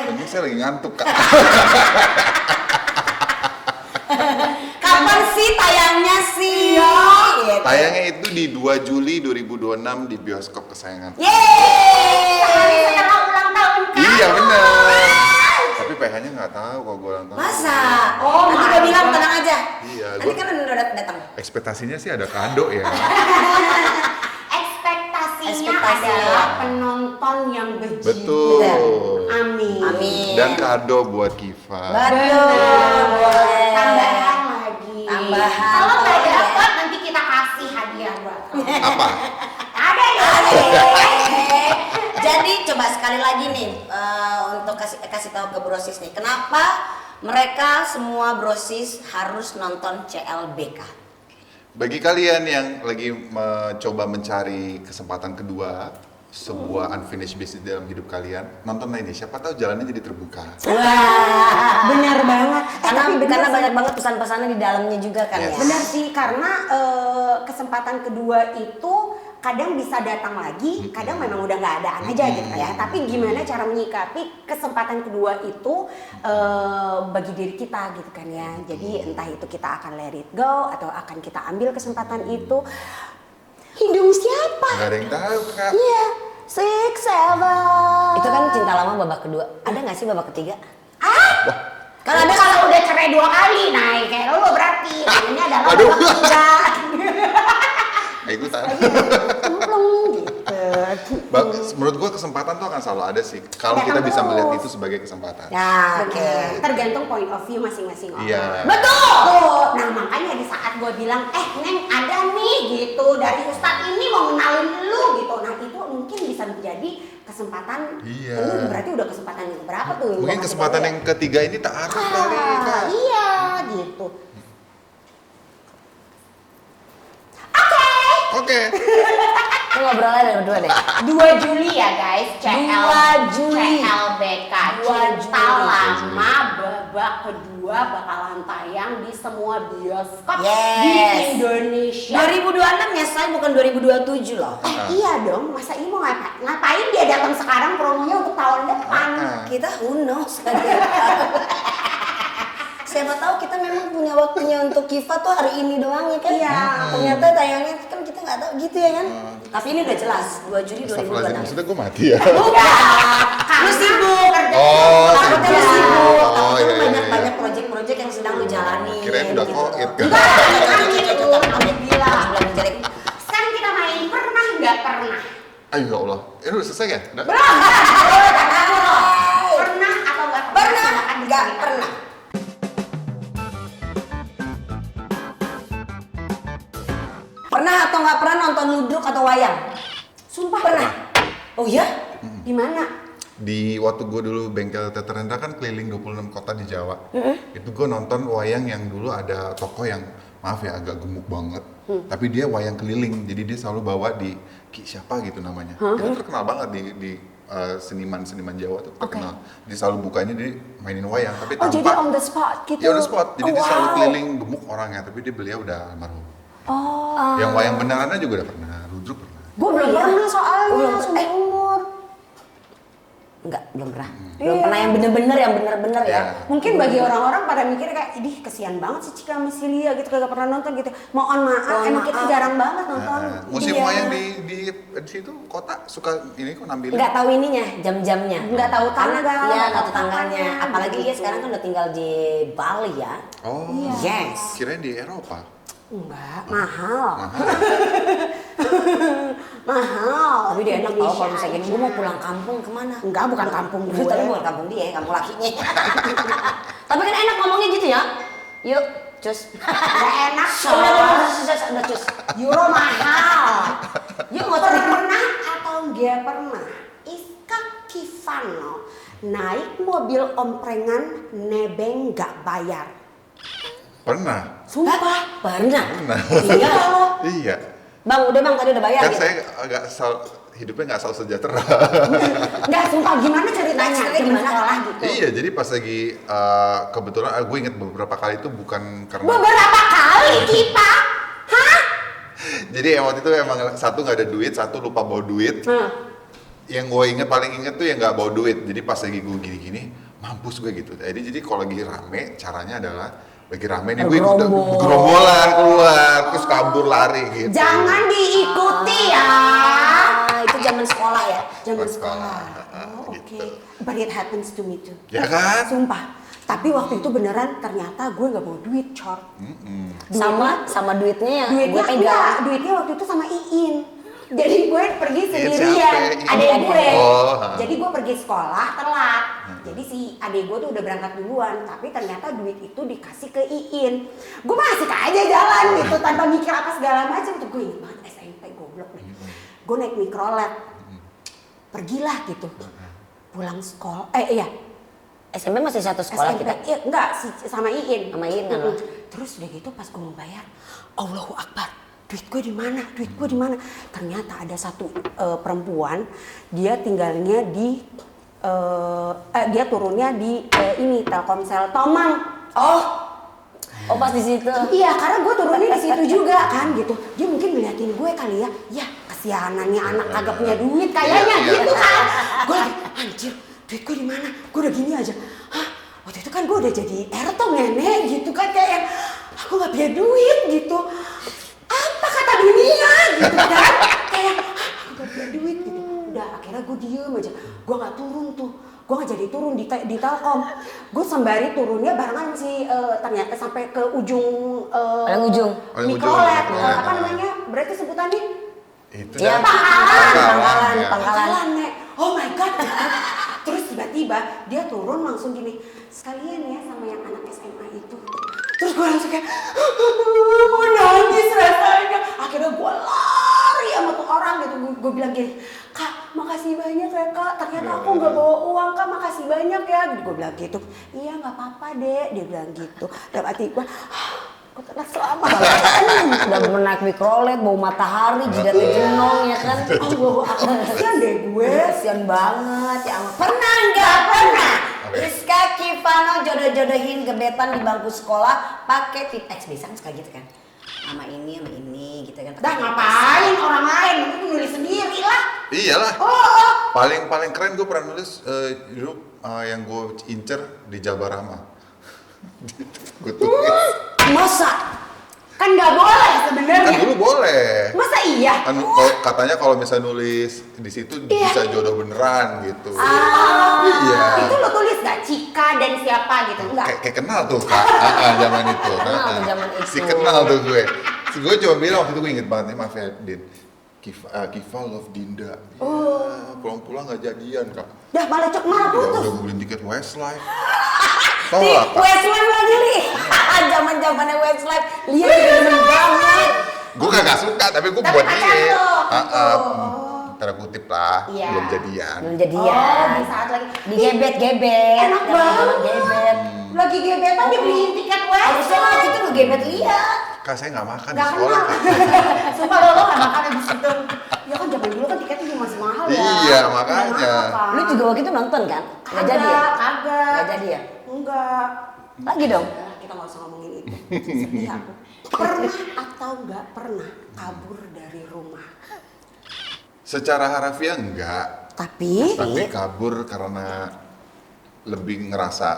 Ini saya lagi ngantuk kak. Kapan sih tayangnya sih? Gitu. Tayangnya itu di 2 Juli 2026 di bioskop kesayangan. Yeay! Setelah ulang tahun kan. Iya bener. Tapi PH-nya nggak tahu kalau gue ulang tahun. Masa? Oh, Nanti gue my bilang God. tenang aja. Iya, Nanti gua- kan udah datang. Ekspektasinya sih ada kado ya. Ekspektasinya Ekspektasi. adalah penonton yang bejiwa. Betul. Amin. Amin. Dan kado buat Kiva. Betul, boleh. Tambahan lagi. Tambahan. Kalau nggak Oh, iya. dapat nanti kita kasih hadiah buat kamu. Apa? Ada ya. Jadi coba sekali lagi nih untuk kasih tahu ke Brosis nih, kenapa mereka semua Brosis harus nonton CLBK? Bagi kalian yang lagi mencoba mencari kesempatan kedua, sebuah unfinished business dalam hidup kalian, nonton ini. Siapa tahu jalannya jadi terbuka. Wah, Benar banget. karena banyak banget pesan-pesannya di dalamnya juga kan Yes. ya. Benar sih, karena kesempatan kedua itu kadang bisa datang lagi, kadang memang udah nggak adaan aja gitu ya. Tapi gimana cara menyikapi kesempatan kedua itu bagi diri kita gitu kan ya. Jadi entah itu kita akan let it go atau akan kita ambil kesempatan itu. Hidung siapa? Gak ada yang tahu kak. Iya, 6, 7. Itu kan cinta lama babak kedua. Ada nggak sih babak ketiga? Kalau ada kalau udah cerai 2 kali, nah kayak lo berarti ini adalah Aduh. babak ketiga. Ikutan. Cemplung gitu. Menurut gua kesempatan tuh akan selalu ada sih. Kalau Ya, kita kan bisa terus. melihat itu sebagai kesempatan. Ya, oke. Benar. Tergantung point of view masing-masing orang. Iya. Betul. Tuh, nah makanya di saat gue bilang, Neng ada nih gitu dari Ustadz ini mau kenalin lu gitu. Nah itu mungkin bisa bisa menjadi kesempatan. Iya. Ini berarti udah kesempatan yang berapa tuh? Mungkin kesempatan yang ketiga ini ta'aruf kali, Kak. Iya gitu. Oke. Kita ngobrol aja berdua deh. 2 Juli ya guys, 2 Juli. CLBK 2 Cinta Juli. Lama babak kedua bakalan tayang di semua bioskop Yes. di Indonesia. 2026 ya say, bukan 2027 loh. Iya dong, masa ini mau ngapain dia datang sekarang promonya untuk tahun depan? Kita who knows kan. Siapa tahu kita memang punya waktunya untuk Kiva tuh hari ini doang ya kan? Iya. Ternyata tayangnya kan kita nggak tahu gitu ya kan? Tapi ini udah jelas 2 Juli Astagfirullahaladzim, 2026. maksudnya gue mati ya? Lu sibuk. Oh, Takutnya lu sibuk. sibuk. Oh, Takutnya iya, lu iya, banyak-banyak project-project yang sedang lu jalani. Kirain udah koit kan? Gila. Sekarang kita main pernah nggak pernah? Ayo ya Allah, ini udah selesai ya? Udah? Pernah atau nggak pernah? Pernah? Silakan Nggak diceritakan. pernah. Pernah atau nggak pernah nonton ludruk atau wayang? Sumpah Pernah. Oh iya? Di mana? Di waktu gue dulu bengkel Teater Rendra kan keliling 26 kota di Jawa. Itu gue nonton wayang yang dulu ada tokoh yang maaf ya agak gemuk banget. Tapi dia wayang keliling, jadi dia selalu bawa di siapa gitu namanya. Itu terkenal banget di seniman-seniman Jawa tuh terkenal. Dia selalu bukanya dia mainin wayang, tapi Oh tanpa jadi on the spot gitu? ya on the spot. Jadi Oh, dia selalu wow. keliling gemuk orangnya, tapi dia beliau udah almarhum. Oh. Yang wayang benerannya juga udah pernah, ludruk pernah. Gue belum iya. pernah soalnya, Belum. seumur umur. Enggak, belum pernah. Belum pernah yang bener-bener ya. Iya. Mungkin bagi orang-orang pada mikir kayak, idih kesian banget sih Cika sama si Lia gitu, kagak pernah nonton gitu. Mohon maaf, Mohon emang kita maaf. jarang banget nonton. Musim Iya. wayang di situ kota suka ini kok nampilin. Nggak tahu ininya, jam-jamnya. Nggak tahu Karena- tanggal, Iya, nggak nggak tahu tahu tanggalnya. kapannya, Apalagi dia gitu. sekarang kan udah tinggal di Bali ya. Oh, Yes. kirain di Eropa. Enggak, mahal. Mahal. Mahal. Tapi dia enak tau kalau Indonesia misalnya gini, aja. gue mau pulang kampung kemana? Enggak, bukan kampung gue. Tapi bukan kampung dia, kampung lakinya. Tapi kan enak ngomongnya gitu ya. Yuk, cus. Nggak enak Udah cus. Euro mahal. Yuk mau cari. Pernah atau nggak pernah Iska Kivano naik mobil omprengan nebeng nggak bayar? Pernah. Sumpah. Pernah. Pernah. Iya. Iya. Bang, udah bang tadi udah bayar Kan gitu. saya agak hidupnya nggak selalu sejahtera. Nggak, sumpah gimana ceritanya? Ceritanya Zaman gimana? sekolah gitu. Iya, jadi pas lagi kebetulan gue inget beberapa kali itu bukan karena Beberapa kali kita. Hah? jadi waktu itu emang satu nggak ada duit, satu lupa bawa duit. Yang gue paling inget tuh yang nggak bawa duit. Jadi pas lagi gue gini-gini, mampus gue gitu. Jadi kalau lagi rame, caranya adalah lagi rame nih gue ikut gerombolan keluar, terus kabur lari gitu. Jangan diikuti ya. Itu zaman sekolah ya. Zaman Sekolah. sekolah. Oh, oke. Gitu. But it happens to me too. Ya kan? Sumpah. Tapi waktu itu beneran ternyata gue nggak bawa duit, Cor. Sama duitnya yang Duitnya gue pegang. enggak, duitnya waktu itu sama Iin. Jadi gue pergi Iin sendirian, siapa? adek Iin. gue. Oh, Jadi gue pergi sekolah telat. Jadi si adek gue tuh udah berangkat duluan, tapi ternyata duit itu dikasih ke Iin. Gue masih aja jalan gitu tanpa mikir apa segala macam tuh. Gue inget banget SMP goblok deh. Gue naik mikrolet. Pergilah gitu. Pulang sekolah, iya. SMP masih satu sekolah SMP, kita. iya, enggak, sama Iin. Sama Iin, kan? Mm-mm. Terus udah gitu pas gue mau bayar, Allahu Akbar, duit gue di mana? Duit gue di mana? Ternyata ada satu perempuan, dia tinggalnya di, dia turunnya di ini Telkomsel Tomang. Oh pas di situ. Iya, karena gue turunnya di situ juga kan gitu. Dia mungkin ngeliatin gue kali ya, ya kesianannya anak kagak punya duit kayaknya Iya, gitu iya. kan. Gue lagi, anjir, duit gue di mana? Gue udah gini aja. Hah, waktu itu kan gue udah jadi erto nenek gitu kan kayak aku nggak punya duit gitu. Apa kata dunia gitu kan? Kayak aku nggak punya duit gitu. Udah akhirnya gue diem aja. Gue nggak turun tuh. Gue nggak jadi turun di Telkom. Gue sembari turunnya barengan si ternyata sampai ke ujung Paling ujung. Paling ujung, mikrolet. mikrolet. Apa namanya? Berarti sebutannya Itu Ya, dah. pangkalan, ya. pangkalan, Nek. Oh my god. Terus tiba-tiba dia turun langsung gini, sekalian ya sama yang anak SMA itu. Terus gue langsung kayak mau nangis rasanya. Akhirnya gue lari sama tuh orang gitu. Gue bilang gini, Kak makasih makasih banyak ya kak, ternyata aku nggak bawa uang kak, makasih banyak ya. Gue bilang gitu, iya nggak apa-apa dek, dia bilang gitu. Dalam hati gue, gue tenang selama. Udah menaik mikrolet, bau matahari, jidatnya jenong ya kan. Kasian deh gue. Kasian banget ya. Pernah nggak pernah? Rizka Kivano jodoh-jodohin gebetan di bangku sekolah pakai tip X, biasa kan suka gitu kan. Sama ini gitu kan. Dah ngapain orang lain, lu nulis sendiri lah. Iyalah. Paling keren gue pernah nulis yang gue incer di Jabarama. Gue tulis. Masa? Kan nggak boleh Kan sebenarnya. dulu boleh. Masa iya? Kan katanya kalau misalnya nulis di situ bisa jodoh beneran gitu. Iya. Itu lo tulis gak Cika dan siapa gitu? Enggak. Kayak kenal tuh kak, zaman itu. Kenal tuh zaman itu. Si kenal tuh gue. Gue cuma bilang waktu itu gue inget banget nih, maaf ya Din. Kiva love Dinda. Ya, pulang-pulang gak jadian kak. Dah malah Ya putus. udah gue beliin tiket Westlife. Tolak kak. Westlife lagi nih. Zaman-zamannya Westlife. Lihat dia demen banget. Gue gak suka tapi gue Tapi buat pacar dia. lo. Tanda kutip lah, Iya. belum jadian. Belum jadian. Di saat lagi Digebet-gebet. Enak banget. Gebet. Lagi gebetan dia beliin tiket Harusnya Westlife. waktu itu lu gebet lihat. Kak saya gak makan di Gak sekolah kenal. kak. Sumpah lo gak makan abis itu. Ya kan zaman dulu kan tiketnya juga masih mahal ya. Iya, makanya. Udah mahal, Kak. Lu juga waktu itu nonton kan? Gak jadi ya? Kagak. Gak jadi ya? Enggak. Lagi dong. Udah, kita gak usah ngomongin itu. Sedih aku. Pernah atau gak pernah kabur dari rumah? Secara harafiah enggak, Tapi tapi kabur karena lebih ngerasa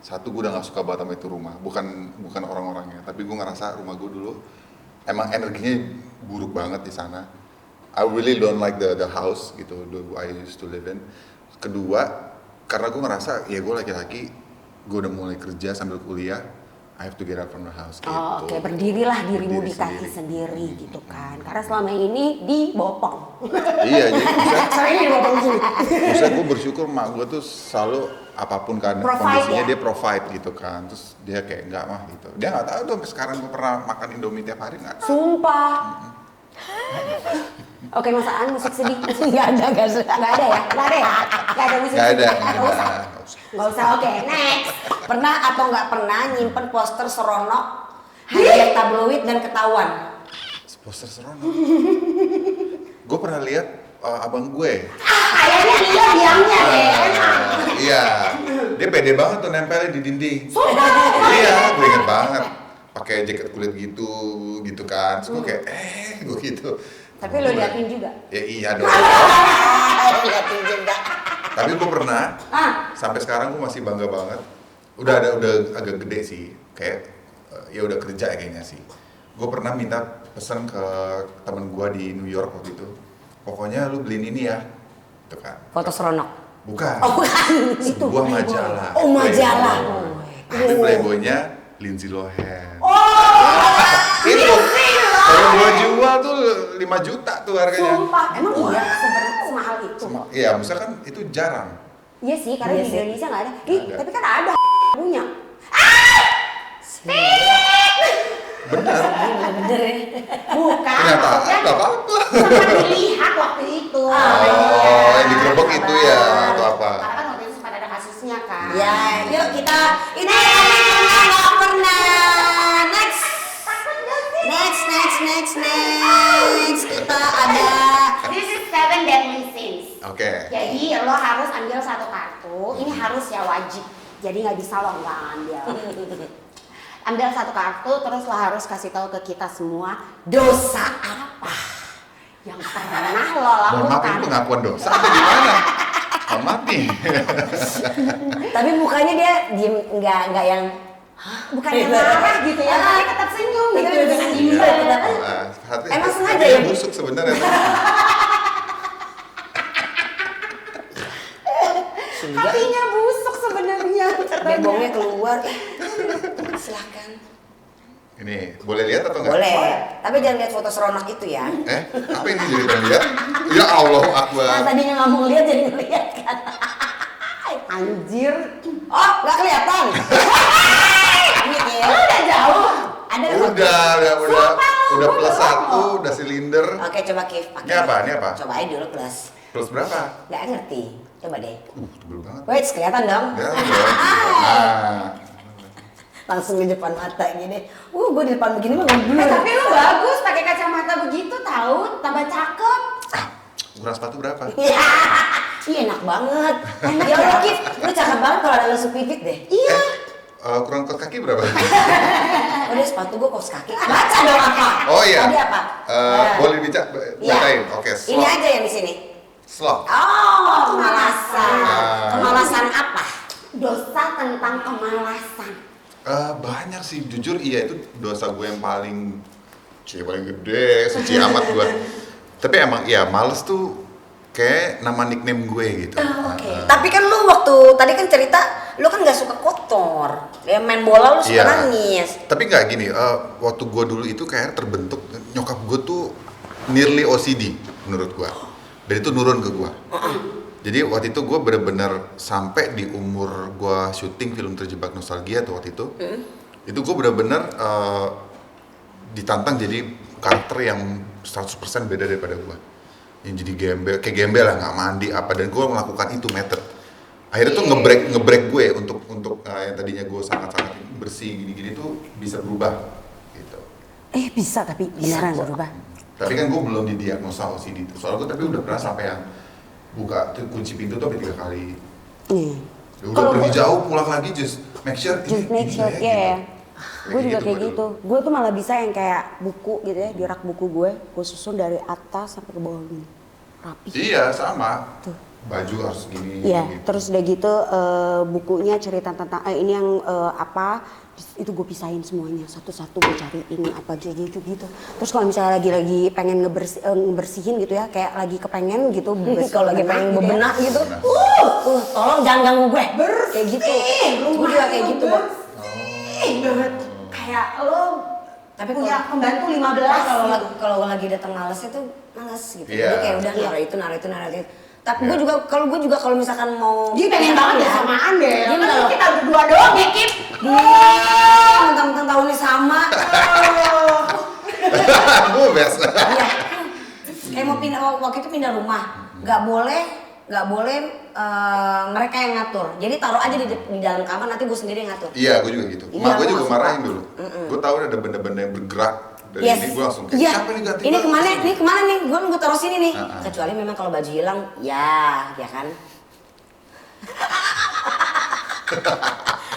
satu gue udah gak suka banget sama itu rumah, bukan orang-orangnya, tapi gue ngerasa rumah gue dulu emang energinya buruk banget di sana. I really don't like the house gitu, the I used to live in. Kedua, karena gue ngerasa ya gue laki-laki, gue udah mulai kerja sambil kuliah, I have to get out from the house gitu. Oh, oke, berdirilah dirimu Berdiri di kaki sendiri. sendiri gitu kan. Karena selama ini dibopong. Iya, jadi Seringnya dibopong gini. maksudnya gue bersyukur mak gue tuh selalu apapun kan Provide, kondisinya ya? dia provide gitu kan, terus dia kayak enggak mah gitu, dia nggak tahu tuh sampai sekarang gue pernah makan Indomie tiap hari nggak tahu. Sumpah. Oke, masaan musik sedih. nggak ada gak sih? Nggak ada ya? Nggak ada ya? Nggak ada musik Nggak ada, sedih? Nggak usah. nggak usah. Nggak usah, oke. Next. Pernah atau nggak pernah nyimpen poster seronok hadiah tabloid dan ketahuan? Poster seronok. Gue pernah lihat abang gue. Kayaknya dia bilangnya deh. Iya, dia pede banget tuh nempelin di dinding. Sumpah. Iya, gue inget banget. Pakai jaket kulit gitu kan. Terus gue kayak gue gitu. Tapi lo liatin juga. Ya iya dong. Lihatin juga. Tapi gue pernah, sampai sekarang gue masih bangga banget. Udah agak gede sih, kayak ya udah kerja kayaknya sih. Gue pernah minta pesan ke temen gue di New York waktu itu. Pokoknya lu beliin ini ya, gitu kan. Foto seronok. Bukan. Oh bukan. Sebuah majalah. Oh majalah. Playboy. Tapi Playboy-nya Lindsay Lohan. Ini Kalau gua jual tuh 5 juta tuh harganya. Sumpah. Emang iya sebenarnya semahal itu? Iya, maksudnya kan itu jarang. Iya sih, karena Iya di sih. Indonesia nggak ada. Ih, Nggak ada. tapi kan ada punya. Bener. Bener ya. Bukan. Ternyata maksudnya nggak apa-apa. sempat dilihat waktu itu. Oh, yang digerebek itu ya atau apa? Karena kan waktu itu sempat ada kasusnya kan. Ya, yuk kita ini pernah nggak pernah. Next. Kita ada This is 7 deadly sins. Oke. Jadi lo harus ambil satu kartu. Ini harus ya wajib. Jadi nggak bisa lo nggak ambil. Ambil satu kartu, terus lo harus kasih tahu ke kita semua dosa apa yang pernah lo Mohon maaf ini lakukan. pengakuan dosa atau gimana? Mohon maaf nih. tapi mukanya dia diem nggak yang Bukan yang marah gitu ya, tapi tetap senyum gitu dengan imbal. Emang sengaja hatinya ya? busuk sebenarnya. Hatinya busuk sebenarnya. bebongnya keluar. Silakan. Ini boleh lihat atau enggak? Boleh. Tapi jangan lihat foto seronok itu ya. Apa ini jadi pengen lihat? Ya Allah Nah, Akbar. tadinya nggak mau lihat jadi ngeliat kan. Anjir. Oh, nggak kelihatan. Ini ya. Udah jauh. Ada Udah. Udah plus 1, udah silinder. Oke, coba Kif pakai. Ini apa? Ini apa? Coba aja dulu plus. Plus berapa? Nggak ngerti. Coba deh. Tebel banget. Wait, kelihatan dong. Ya, nah. Langsung di depan mata gini. Gue di depan begini mah ngeblur. Tapi lu bagus pakai kacamata begitu tahu, tambah cakep. Ukuran sepatu berapa? Iya, iya enak banget. Ya Allah Kif, lu cakep banget kalau ada lesuk pipit deh. Iya. Ukuran kos kaki berapa? Udah sepatu gue kos kaki. Baca dong apa? Oh iya. Tadi apa? Boleh bacain. Oke, Ini slot. aja yang di sini. Slot. Oh, kemalasan. Kemalasan apa? Dosa tentang kemalasan. Banyak sih, jujur iya itu dosa gue yang paling gede, suci amat gue. Tapi emang ya males tuh kayak nama nickname gue gitu. Oke. Tapi kan lu waktu tadi kan cerita, lu kan nggak suka kotor. Ya main bola lu suka Iya. nangis. Tapi nggak gini, waktu gue dulu itu kayak terbentuk nyokap gue tuh nearly OCD menurut gue. Dan itu nurun ke gue. Jadi waktu itu gue bener-bener sampai di umur gue syuting film Terjebak Nostalgia tuh waktu itu. Itu gue bener-bener ditantang jadi karakter yang 100% beda daripada gue. Yang jadi gembel, kayak gembel lah, nggak mandi apa, dan gue melakukan itu method. Akhirnya tuh nge-break gue untuk yang tadinya gue sangat-sangat bersih gini-gini tuh bisa berubah gitu. Bisa tapi beneran berubah. Tapi kan gue belum didiagnosa OCD itu. Soalnya gue tapi udah pernah sampai yang buka kunci pintu tuh sampai 3 kali. Ya udah pergi jauh pulang lagi just make sure Just make sure, gitu. ya. Gue juga kayak gua gitu. dulu. Gue tuh malah bisa yang kayak buku gitu ya, di rak buku gue susun dari atas sampai ke bawah gini. Rapi. Iya sama. Tuh. Baju harus gini. Iya, gitu. terus udah gitu bukunya cerita tentang ini yang apa, itu gue pisahin semuanya satu-satu, gue cari ini apa gitu. Terus kalau misalnya lagi pengen ngebersihin gitu ya, kayak lagi kepengen gitu, Kalau lagi pengen gitu ya. bebenah gitu, tolong jangan ganggu gue. Kayak gitu. Gue juga kayak gitu, Bang. banget. Kayak lo Tapi punya pembantu 15 kalau gitu. kalau lagi datang males itu males gitu. Iya. Jadi kayak udah naruh itu. Tapi gue juga kalau misalkan mau Dia pengen banget bersamaan deh. Dia Kan kalau kita berdua doang ya, Kip. mentang-mentang tahunnya sama. Gue biasa. Iya. Kayak mau pindah waktu itu pindah rumah, nggak boleh mereka yang ngatur. Jadi taruh aja di dalam kamar, nanti gue sendiri yang ngatur. Iya, gue juga gitu. Iya, Mak gue gua juga langsung marahin ngatur. dulu. Gue tahu ada benda-benda yang bergerak dari Yes. ini, gue langsung kayak Iya. siapa nih ganti? Ini gua?" kemana? Ini kemana nih? Gue taruh sini nih. Ah. Kecuali memang kalau baju hilang, ya kan.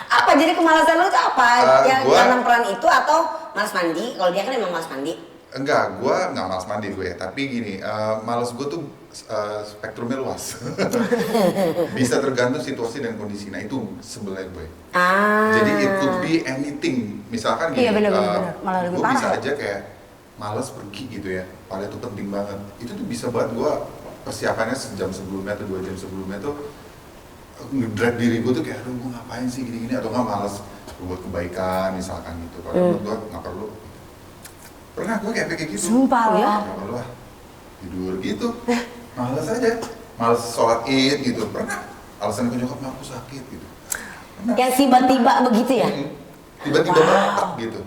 Apa jadi kemalasan lu tuh apa? Yang Gua- dalam peran itu atau malas mandi? Kalau dia kan emang malas mandi. Enggak, gue nggak malas mandi gue. Tapi gini, malas gue tuh spektrumnya luas. Bisa tergantung situasi dan kondisi. Nah itu sebenarnya gue. Jadi it could be anything. Misalkan gini, Iya, bener. Malah lebih gue bisa parah. aja kayak malas pergi gitu ya. Padahal itu penting banget. Itu tuh bisa banget gue persiapannya sejam sebelumnya atau 2 jam sebelumnya tuh nge-drag diri gue tuh kayak aduh gue ngapain sih gini-gini, atau nggak malas buat kebaikan misalkan gitu. Padahal menurut gue nggak perlu. Pernah gue kayak gitu. Sumpah ya. Nggak perlu lah. Tidur gitu. Males aja. Males sholat id gitu. Pernah. Alasan ke nyokap aku sakit gitu. Pernah. Yang tiba-tiba begitu ya? Tiba-tiba meletak gitu.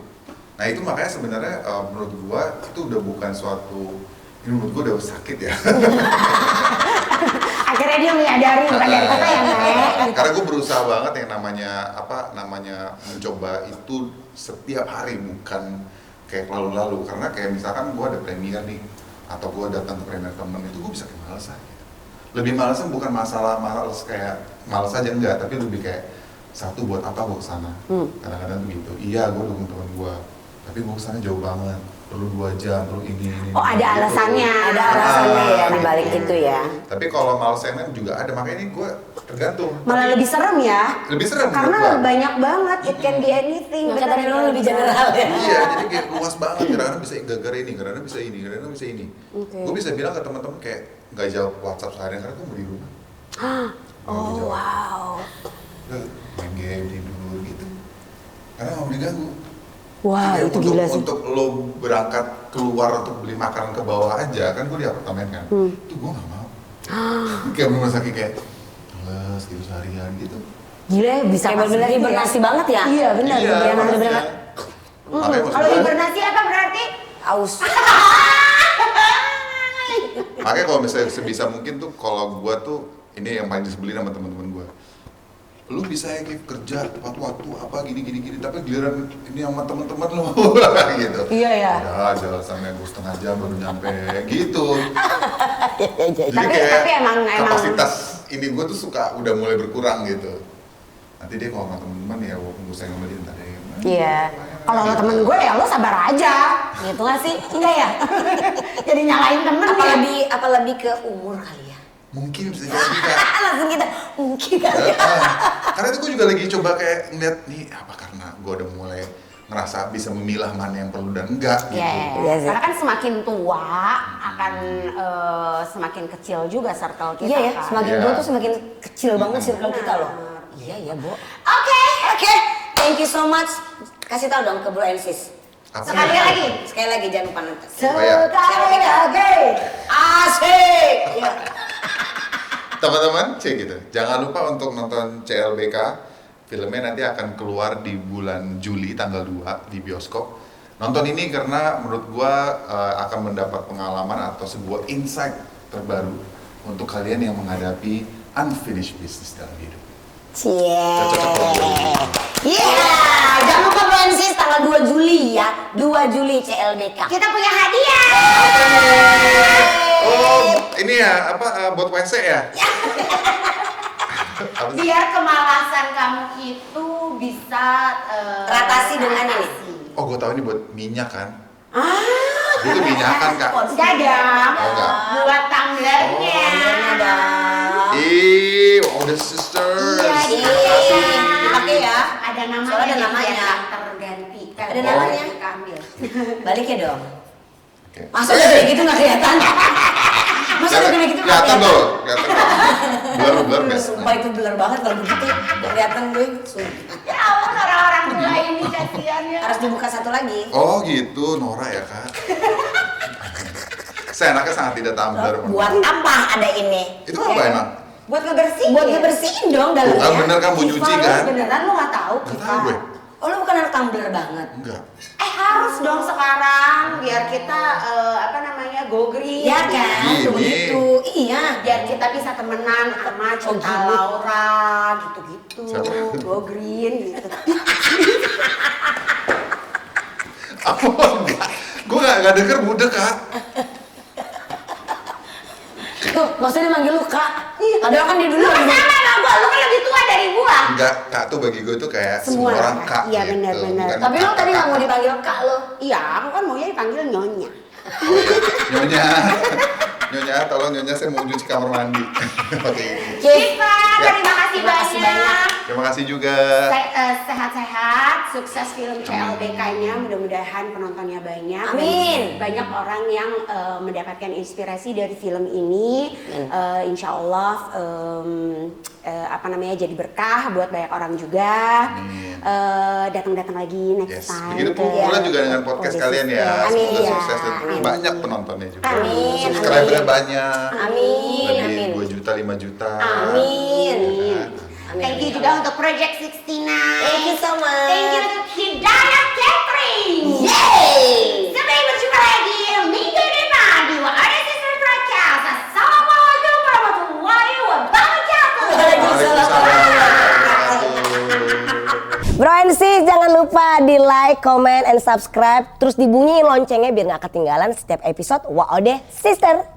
Nah itu makanya sebenarnya menurut gua itu udah bukan suatu, ini menurut gua udah sakit ya. Akhirnya dia menyadari bukan dari kata ya, Nek. Karena gua berusaha banget yang namanya mencoba itu setiap hari, bukan kayak lalu-lalu. Karena kayak misalkan gua ada premier nih, atau gua datang ke premier temen, itu gua bisa kayak males aja. Lebih malesnya bukan masalah males kayak males aja, enggak, tapi lebih kayak satu buat apa gua kesana. Kadang-kadang tuh gitu. Iya, gua dukung teman gua, tapi gua kesana jauh banget. Perlu 2 jam, perlu ini. Oh, ada gitu. alasannya. Ada alasannya ya di balik itu ya. Tapi kalau malesnya juga ada, makanya ini gua tergantung. Malah lebih serem ya. Lebih serem Karena menurut gua. banyak banget, it can be anything. Maka tadi lu lebih general ya. Iya, jadi kayak luas banget. Kadang-kadang bisa gara-gara ini, kadang-kadang bisa ini, kadang-kadang bisa ini. Oke. Gue bisa bilang ke teman-teman kayak nggak jawab WhatsApp seharian karena gue mau di rumah. Oh wow. Main game, tidur gitu. Karena nggak mau diganggu. Wah Jadi itu gila sih. Untuk lo berangkat keluar untuk beli makanan ke bawah aja, kan gue di apartemen kan. Itu gue nggak mau. Kayak rumah sakit kayak les gitu seharian gitu. Gila ya bisa Kayak bener-bener hibernasi banget ya. Iya benar. Iya, Benar makanya. benar. Makanya maksud Kalau gue, hibernasi apa berarti? aus. Makanya kalau misalnya sebisa mungkin tuh kalau gua tuh ini yang paling disebelin sama teman-teman gua. Lu bisa ya Kif, kerja tepat waktu apa gini tapi giliran ini sama teman-teman lu gitu. Iya ya. Ya jelasannya gua setengah jam baru nyampe gitu. Jadi Tapi kayak emang- kapasitas ini gua tuh suka udah mulai berkurang gitu. Nanti dia kalau sama teman-teman ya walaupun gua sayang sama dia ntar deh. Iya. Kalau lo temen gue ya lo sabar aja. Gitu gak sih? Enggak ya? Jadi nyalain temen Apa lebih ke umur kali ya? Mungkin bisa jadi Kak. Langsung kita mungkin kali ya. Karena itu gue juga lagi coba kayak ngeliat nih apa karena gue udah mulai ngerasa bisa memilah mana yang perlu dan enggak gitu. Iya sih. Karena kan semakin tua akan semakin kecil juga circle kita. Iya ya, kan. semakin Iya. tua tuh semakin kecil banget circle kita loh. Iya ya, Bu. Oke. Oke, thank you so much. Kasih tahu dong ke Bro and Sis. Apa Sekali ya? lagi. Sekali lagi jangan lupa nonton. Sekali lagi. Asik. Iya. Teman-teman, gitu. Jangan lupa untuk nonton CLBK. Filmnya nanti akan keluar di bulan Juli tanggal 2 di bioskop. Nonton ini karena menurut gua akan mendapat pengalaman atau sebuah insight terbaru untuk kalian yang menghadapi unfinished business dalam hidup. Cie. Cocok buat Iya, jangan lupa Bro and Sis tanggal 2 Juli ya. 2 Juli CLBK. Kita punya hadiah. Oh, ini ya apa buat WC ya? Apa sih? Biar kemalasan kamu itu bisa Ratasi dengan ini. Oh, gue tahu ini buat minyak kan? Itu minyakan Kak. Enggak dong. Oh, enggak. Buat tumblernya. Oh, the sisters. Iya, Dipakai ya. Ada namanya. Soalnya ada nih, namanya. biar nggak tergantikan. Ada namanya. Kita ambil. Balik ya dong. Oke. Masa udah kayak gitu nggak kelihatan? Masa udah kayak gitu nggak Kelihatan kelihatan? loh, kelihatan loh. Blur guys. Sumpah itu blur banget kalau begitu. Kelihatan gue. Sumpah. Ya ampun orang-orang tua ini kasihan ya. Harus dibuka satu lagi. Oh gitu, Nora ya Kak. Saya anaknya sangat tidak tumbler. Buat apa ada ini? Itu apa emang? Buat ngebersihin. Buat ngebersihin dong dalamnya. Bukan bener kan mau nyuci kan? Beneran lo nggak tahu? Gak tahu gue. Oh lu bukan anak tumbler banget. Enggak. Harus dong sekarang biar kita apa namanya go green. Ya kan, Ini. tuh begitu. Iya. Biar kita bisa temenan sama Cinta gitu. Laura gitu-gitu. Siapa? Go green gitu. Apa enggak? Gue gak denger budek Kak. Tuh, maksudnya manggil lu Kak. Padahal kan dia dulu. Lu sama sama gua, lu kan lebih tua dari gua. Enggak, Kak tuh bagi gue tuh kayak semua Semua orang Kak. Kak Iya, gitu. benar-benar. Bukan Tapi lu Kak, tadi nggak Kak. mau dipanggil Kak lu. Iya, aku kan maunya dipanggil nyonya. Oh iya, Nyonya. Nyonya, tolong Nyonya saya mau cuci kamar mandi. Pakai ini. Siva, Ya. terima kasih Terima kasih banyak. banyak. Terima kasih juga. Sehat-sehat, sukses film CLBK-nya, mudah-mudahan penontonnya banyak. Amin. Dan banyak orang yang mendapatkan inspirasi dari film ini. Insya Allah apa namanya jadi berkah buat banyak orang juga. Amin. Datang-datang lagi next Yes, time. begitu pula juga dengan podcast kalian ya. Amin. Semoga Ya. sukses dan Amin. banyak penontonnya juga. Amin, Subscribernya amin. banyak. Amin, Lebih amin. 2 juta, 5 juta. Amin. Amin. Thank you juga untuk Project 69. Thank you so much. Thank you untuk Hidayah Catering. Yeay. Sampai berjumpa lagi minggu depan di Ada Sister Podcast. Assalamualaikum warahmatullahi wabarakatuh. Bro and Sis, jangan lupa di like, comment, and subscribe. Terus dibunyiin loncengnya biar nggak ketinggalan setiap episode WOD Sister.